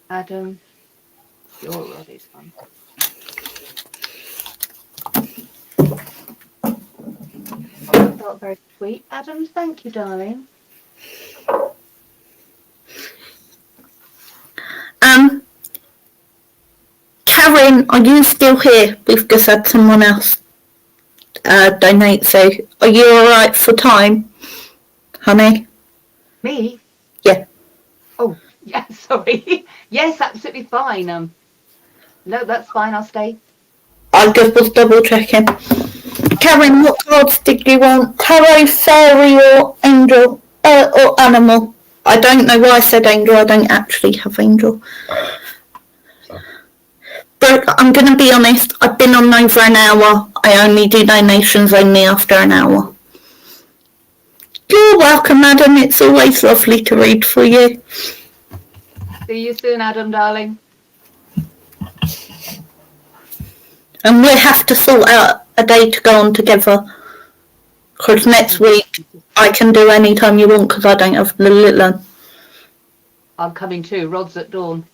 Adam, you're ready, son. Felt very sweet. Adam, thank you, darling. Karen, are you still here? We've just had someone else donate, so are you alright for time, honey? Me? Yeah. Oh, yeah, sorry. Yes, absolutely fine. No, that's fine, I'll stay. I just was double checking. Karen, what cards did you want? Tarot, fairy, or angel? Or animal? I don't know why I said angel, I don't actually have angel. But I'm going to be honest, I've been on over an hour. I only do donations only after an hour. You're welcome, Adam. It's always lovely to read for you. See you soon, Adam, darling. And we'll have to sort out a day to go on together. Because next week I can do any time you want because I don't have the little one. I'm coming too. Rod's at dawn.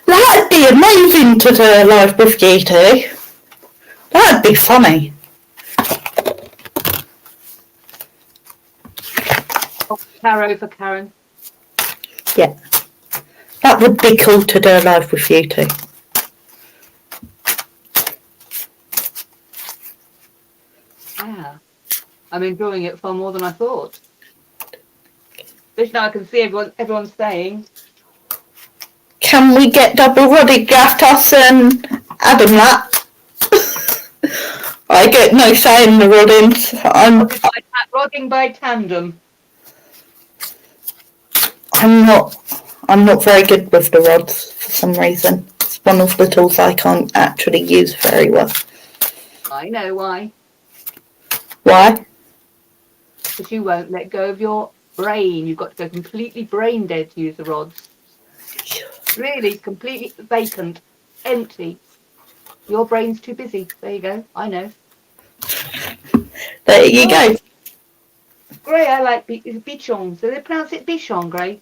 That'd be amazing to do a live with you two. That'd be funny. Oh, tarot for Karen. Yeah. That would be cool to do a live with you two. Yeah. I'm enjoying it far more than I thought. Especially now I can see everyone's saying. Can we get double Roddy Gatos and Adam that? I get no say in the roddings. Rodding by tandem. I'm not very good with the rods for some reason. It's one of the tools I can't actually use very well. I know why. Why? Because you won't let go of your brain. You've got to go completely brain dead to use the rods. Really, completely vacant, empty. Your brain's too busy. There you go. I know. There you go. Gray, I like Bichon. So they pronounce it Bichon, Gray.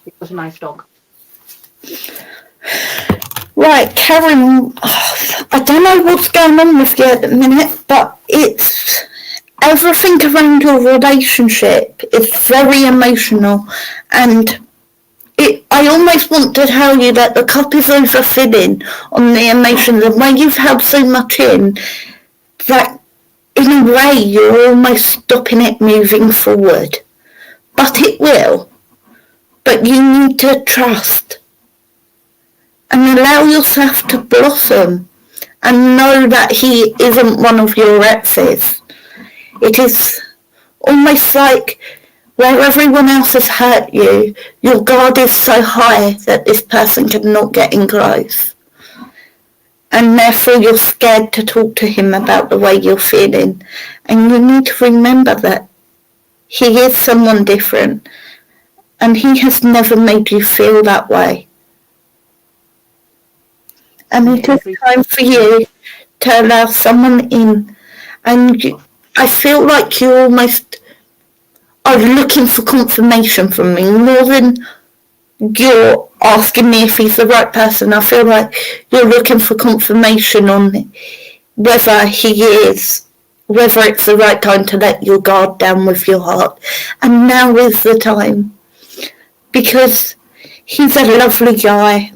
It was a nice dog. Right, Karen, I don't know what's going on with you at the minute, but it's everything around your relationship is very emotional, and I almost want to tell you that the cup is overfilling on the emotions, and when you've held so much in, that in a way you're almost stopping it moving forward. But it will. But you need to trust and allow yourself to blossom and know that he isn't one of your exes. It is almost like where everyone else has hurt you, your guard is so high that this person cannot get in close. And therefore you're scared to talk to him about the way you're feeling. And you need to remember that he is someone different and he has never made you feel that way. And it is time for you to allow someone in. And I feel like you almost are looking for confirmation from me more than you're asking me if he's the right person. I feel like you're looking for confirmation on whether he is, whether it's the right time to let your guard down with your heart. And now is the time. Because he's a lovely guy.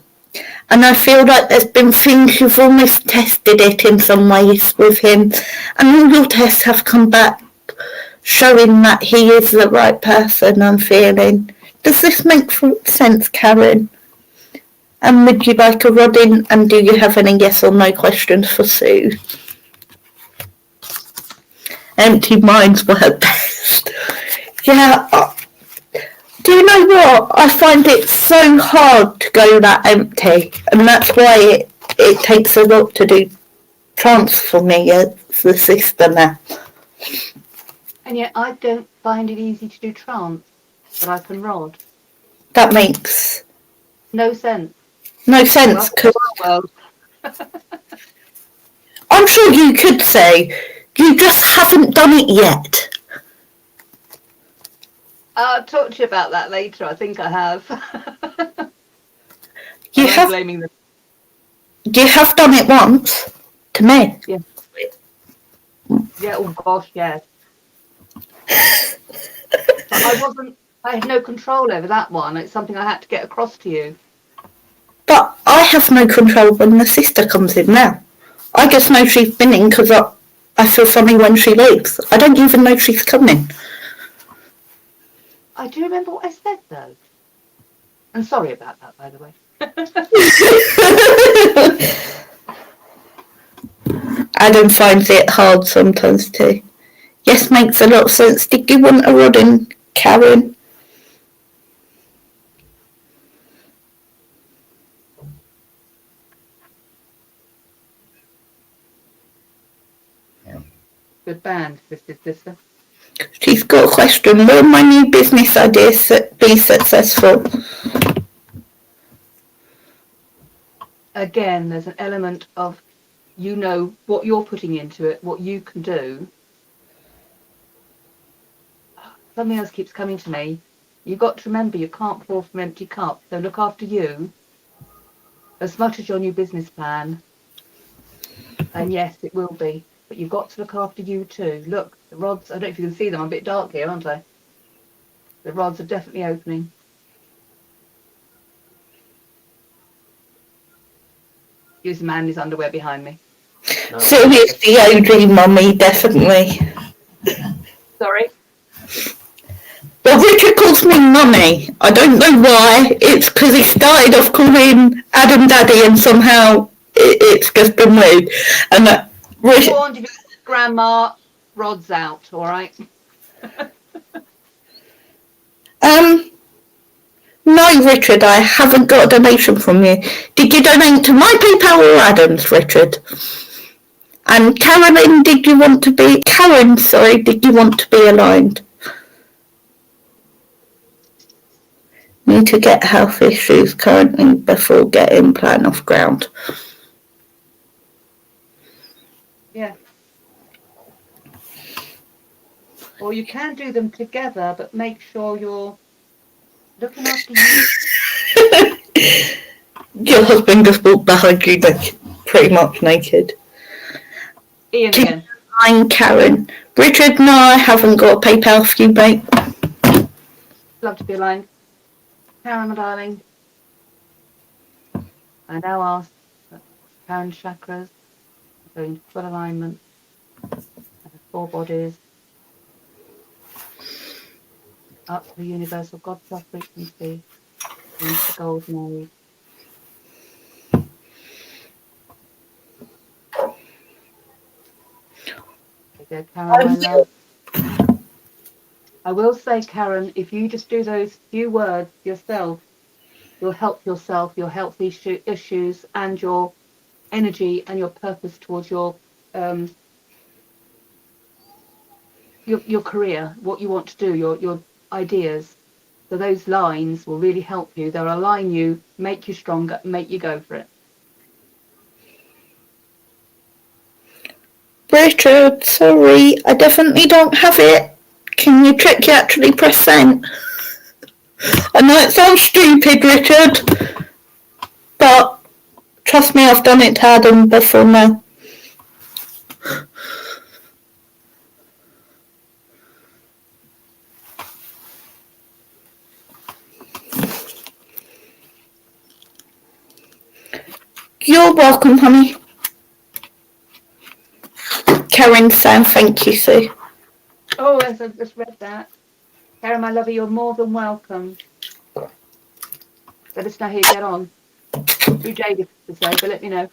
And I feel like there's been things you've almost tested it in some ways with him. And all your tests have come back showing that he is the right person, I'm feeling. Does this make sense, Karen? And would you like a rod-in? And do you have any yes or no questions for Sue? Empty minds work best. Yeah. Do you know what? I find it so hard to go that empty. And that's why it takes a lot to do trance for me as the sister now. And yet I don't find it easy to do trance, but I can rod. That makes No sense. no sense, Welcome to because our world. I'm sure you could say you just haven't done it yet. I'll talk to you about that later. I think I have. You I'm have blaming them. you have done it once to me. Yeah. Yeah. Oh gosh, yes. But I had no control over that one. It's something I had to get across to you. But I have no control when the sister comes in now. I just know she's been in because I feel funny when she leaves. I don't even know she's coming. I do remember what I said though. And sorry about that, by the way. Adam finds it hard sometimes too. Yes, makes a lot of sense. Did you want a rod in, Karen? Good band, sister. She's got a question. Will my new business ideas be successful? Again, there's an element of what you're putting into it, what you can do. Something else keeps coming to me. You've got to remember you can't pour from empty cups. So look after you as much as your new business plan. And yes, it will be. But you've got to look after you too. Look, the rods, I don't know if you can see them. I'm a bit dark here, aren't I? The rods are definitely opening. Here's the man in his underwear behind me. So it's the OG mummy, definitely. Sorry? Well, Richard calls me mummy. I don't know why. It's because he started off calling Adam daddy and somehow it's just been weird. And Richard, grandma, rods out, all right? No, Richard, I haven't got a donation from you. Did you donate to my PayPal or Adam's, Richard? And Karen, did you want to be aligned? Need to get health issues currently before getting plan off ground. Yeah. Or you can do them together, but make sure you're looking after you. Your husband just walked behind you pretty much naked. Ian again. I'm Karen. Richard, no, I haven't got a PayPal for you, mate. Love to be aligned. Karen, my darling. I now ask that Karen's chakras go into full alignment. 4 bodies. Up to the universal God self frequency. Into the golden age. There you go, Karen, my love. I will say, Karen, if you just do those few words yourself, you'll help yourself, you'll help these issues and your energy and your purpose towards your career, what you want to do, your ideas. So those lines will really help you. They'll align you, make you stronger, make you go for it. Richard, sorry, I definitely don't have it. Can you check you actually press send? I know it sounds stupid, Richard, but trust me, I've done it to Adam before now. You're welcome, honey. Karen saying thank you, Sue. Oh, yes, I've just read that. Karen, my lover, you're more than welcome. Let us know how you get on. Too jaded to say, but let me know.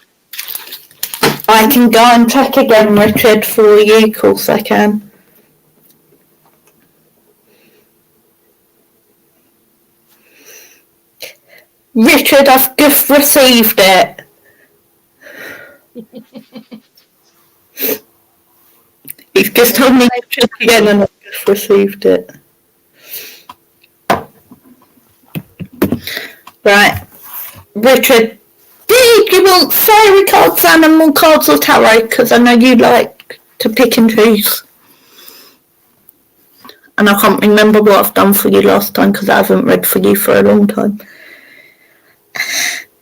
I can go and check again, Richard, for you. Of course I can. Richard, I've just received it. He's You've just told me Richard again and I've just received it. Right. Richard, did you want fairy cards, animal cards or tarot? Because I know you like to pick and choose. And I can't remember what I've done for you last time because I haven't read for you for a long time.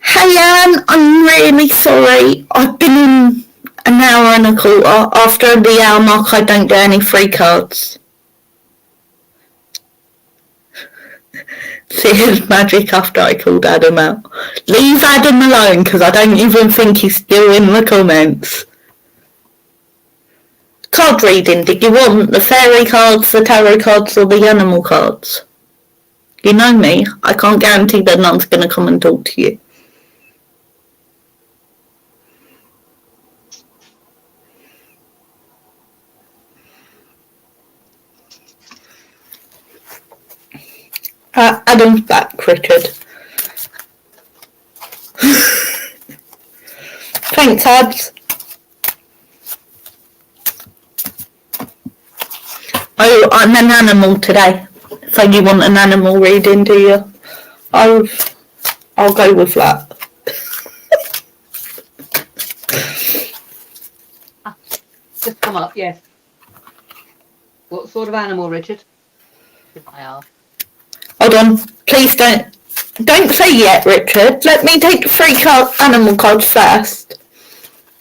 Hey Anne, I'm really sorry. I've been in an hour and a quarter. After the hour mark, I don't get any free cards. See his magic after I called Adam out. Leave Adam alone because I don't even think he's still in the comments. Card reading, did you want the fairy cards, the tarot cards or the animal cards? You know me, I can't guarantee that none's going to come and talk to you. Adam's back, Richard. Thanks, Ads. Oh, I'm an animal today. So you want an animal reading, do you? I'll go with that. Just come up, yes. What sort of animal, Richard? I ask. Hold on, please don't say yet, Richard. Let me take the three animal cards first,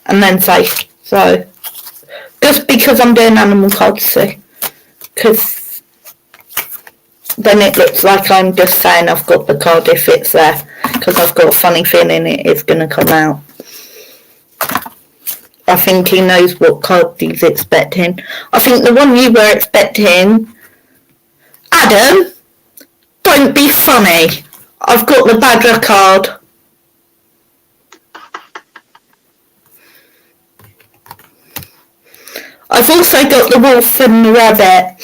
and then say. So, just because I'm doing animal cards, so, because then it looks like I'm just saying I've got the card if it's there, because I've got a funny feeling it is going to come out. I think he knows what card he's expecting. I think the one you were expecting, Adam. Don't be funny. I've got the badger card. I've also got the wolf and the rabbit.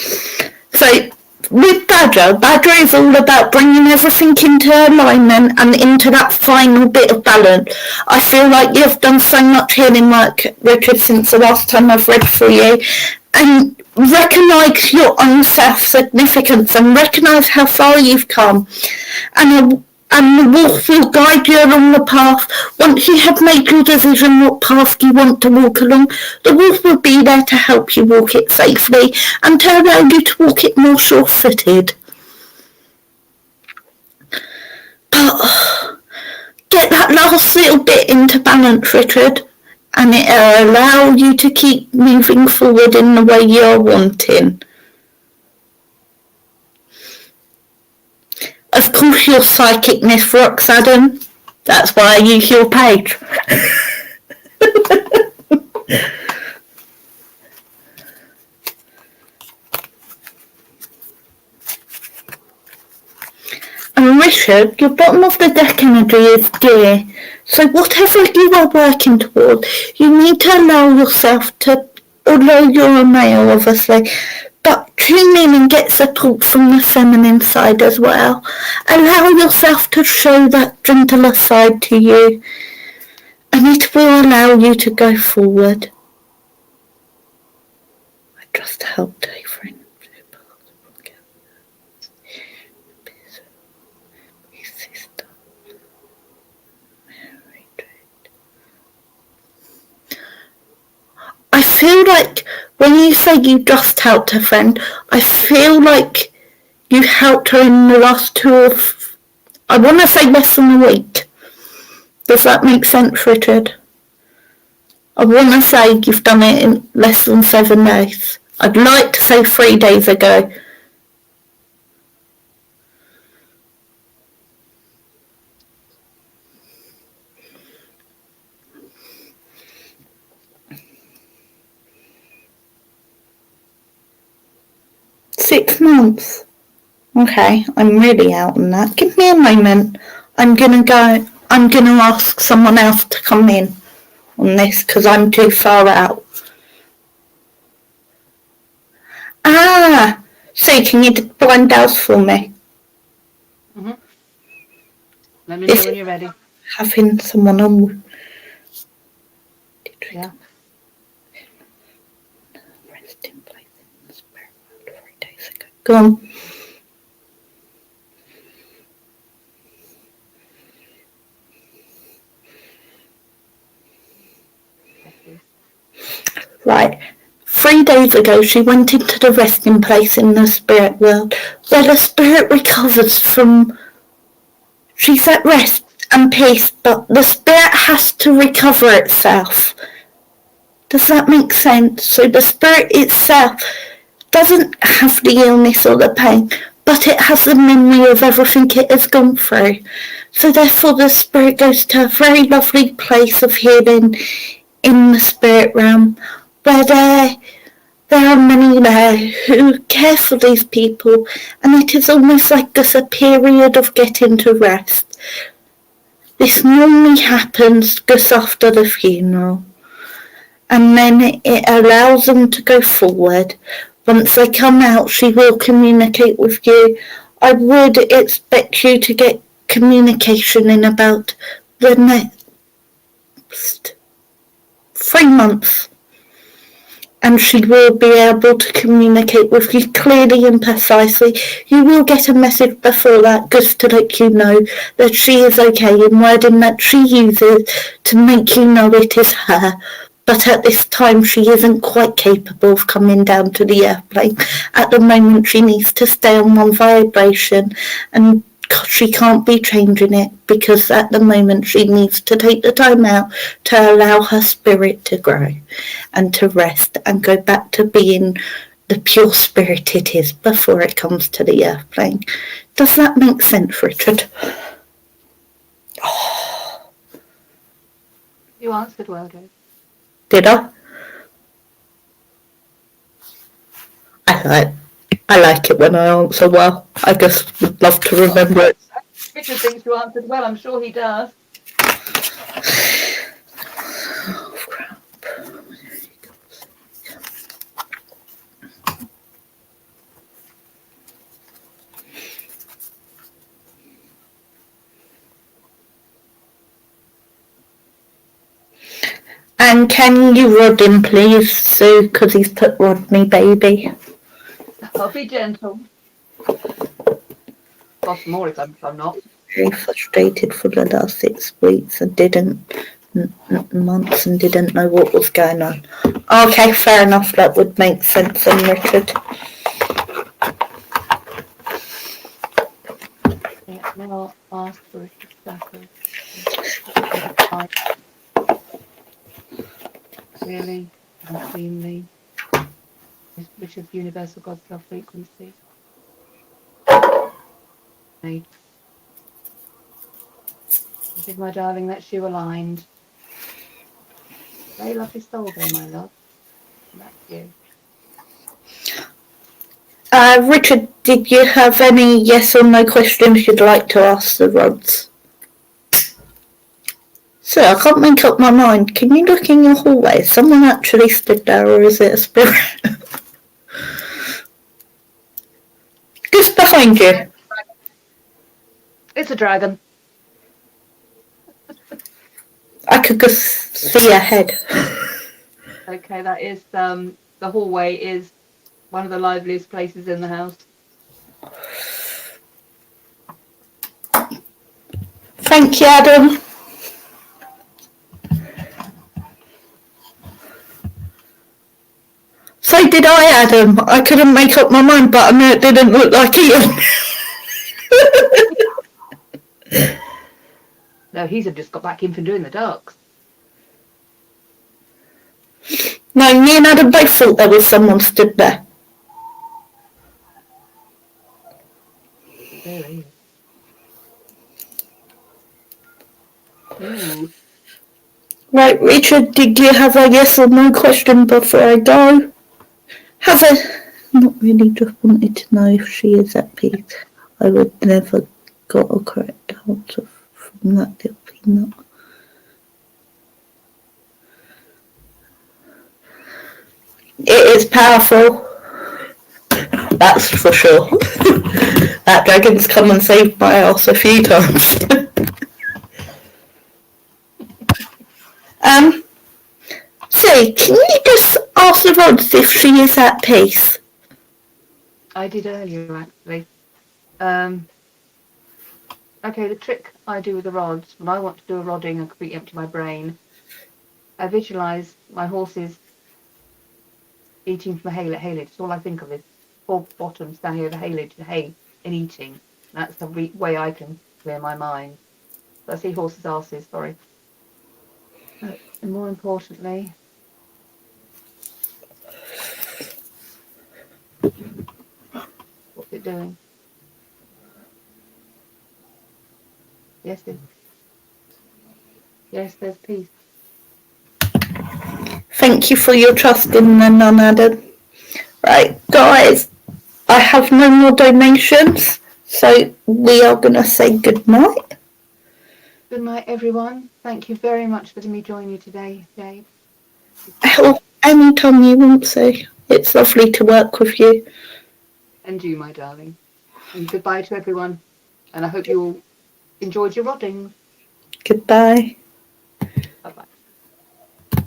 So with Badger is all about bringing everything into alignment and into that final bit of balance. I feel like you've done so much healing work, Richard, since the last time I've read for you. And recognise your own self-significance and recognise how far you've come. And the wolf will guide you along the path. Once you have made your decision what path you want to walk along, the wolf will be there to help you walk it safely and to allow you to walk it more sure-footed. But get that last little bit into balance, Richard, and it'll allow you to keep moving forward in the way you're wanting. Of course your psychicness rocks, Adam. That's why I use your page. And Richard, your bottom of the deck energy is gear. So whatever you are working toward, you need to allow yourself to, although you're a male obviously, but tune in and get support from the feminine side as well. Allow yourself to show that gentler side to you, and it will allow you to go forward. I just helped a friend. I feel like when you say you just helped a friend, I feel like you helped her in the last I want to say less than a week. Does that make sense, Richard? I want to say you've done it in less than 7 days. I'd like to say 3 days ago. Six months. Okay, I'm really out on that. Give me a moment. I'm gonna ask someone else to come in on this because I'm too far out. So can you blind house for me? Mm-hmm. Let me know when you're ready. Having someone on. Yeah. Go on. Right. 3 days ago, she went into the resting place in the spirit world, where the spirit recovers from. She's at rest and peace, but the spirit has to recover itself. Does that make sense? So the spirit itself doesn't have the illness or the pain, but it has the memory of everything it has gone through. So therefore the spirit goes to a very lovely place of healing in the spirit realm, where there are many there who care for these people, and it is almost like just a period of getting to rest. This normally happens just after the funeral, and then it allows them to go forward. Once they come out, she will communicate with you. I would expect you to get communication in about the next 3 months. And she will be able to communicate with you clearly and precisely. You will get a message before that just to let you know that she is okay, in wording that she uses to make you know it is her. But at this time she isn't quite capable of coming down to the airplane. At the moment she needs to stay on one vibration, and she can't be changing it, because at the moment she needs to take the time out to allow her spirit to grow and to rest and go back to being the pure spirit it is before it comes to the airplane. Does that make sense, Richard? You answered well, Dave. Did I? I like it when I answer well. I just would love to remember it. Richard thinks you answered well. I'm sure he does. Oh, crap. And can you rod him, please, Sue, because he's put Rodney baby. I'll be gentle. Cost more if I'm not. Very frustrated for the last 6 weeks and months and didn't know what was going on. Okay, fair enough. That would make sense then, Richard. Yeah, now ask for Richard Stafford. Really, unseemly. Richard's universal God self-frequency. This is my darling, that's you aligned. Very lovely soul there, my love. That's you. Richard, did you have any yes or no questions you'd like to ask the rods? So I can't make up my mind. Can you look in your hallway? Is someone actually stood there, or is it a spirit? Just behind you. It's a dragon. I could just see a head. Okay, that is the hallway is one of the liveliest places in the house. Thank you, Adam. So did I, Adam. I couldn't make up my mind, but I knew it didn't look like Ian. No, he's just got back in from doing the ducks. No, me and Adam both thought there was someone stood there. There he is. Ooh. Right, Richard, did you have a yes or no question before I go? Not really, just wanted to know if she is at peace. I would never got a correct answer from that little peanut. It is powerful. That's for sure. That dragon's come and saved my ass a few times. So, can you just ask the rods if she is at peace? I did earlier, actually. Okay, the trick I do with the rods, when I want to do a rodding and completely empty my brain, I visualise my horses eating from a haylage. It's all I think of is four bottoms standing over haylage, hay, and eating. That's the way I can clear my mind. So I see horses' arses, sorry. And more importantly, what's it doing? Yes, there's peace. Thank you for your trust in the nun, Adam. Right, guys, I have no more donations, so we are going to say good night. Good night, everyone. Thank you very much for letting me join you today, Jade. Hell, anytime you want to. It's lovely to work with you. And you, my darling. And goodbye to everyone. And I hope you all enjoyed your roddings. Goodbye. Bye-bye.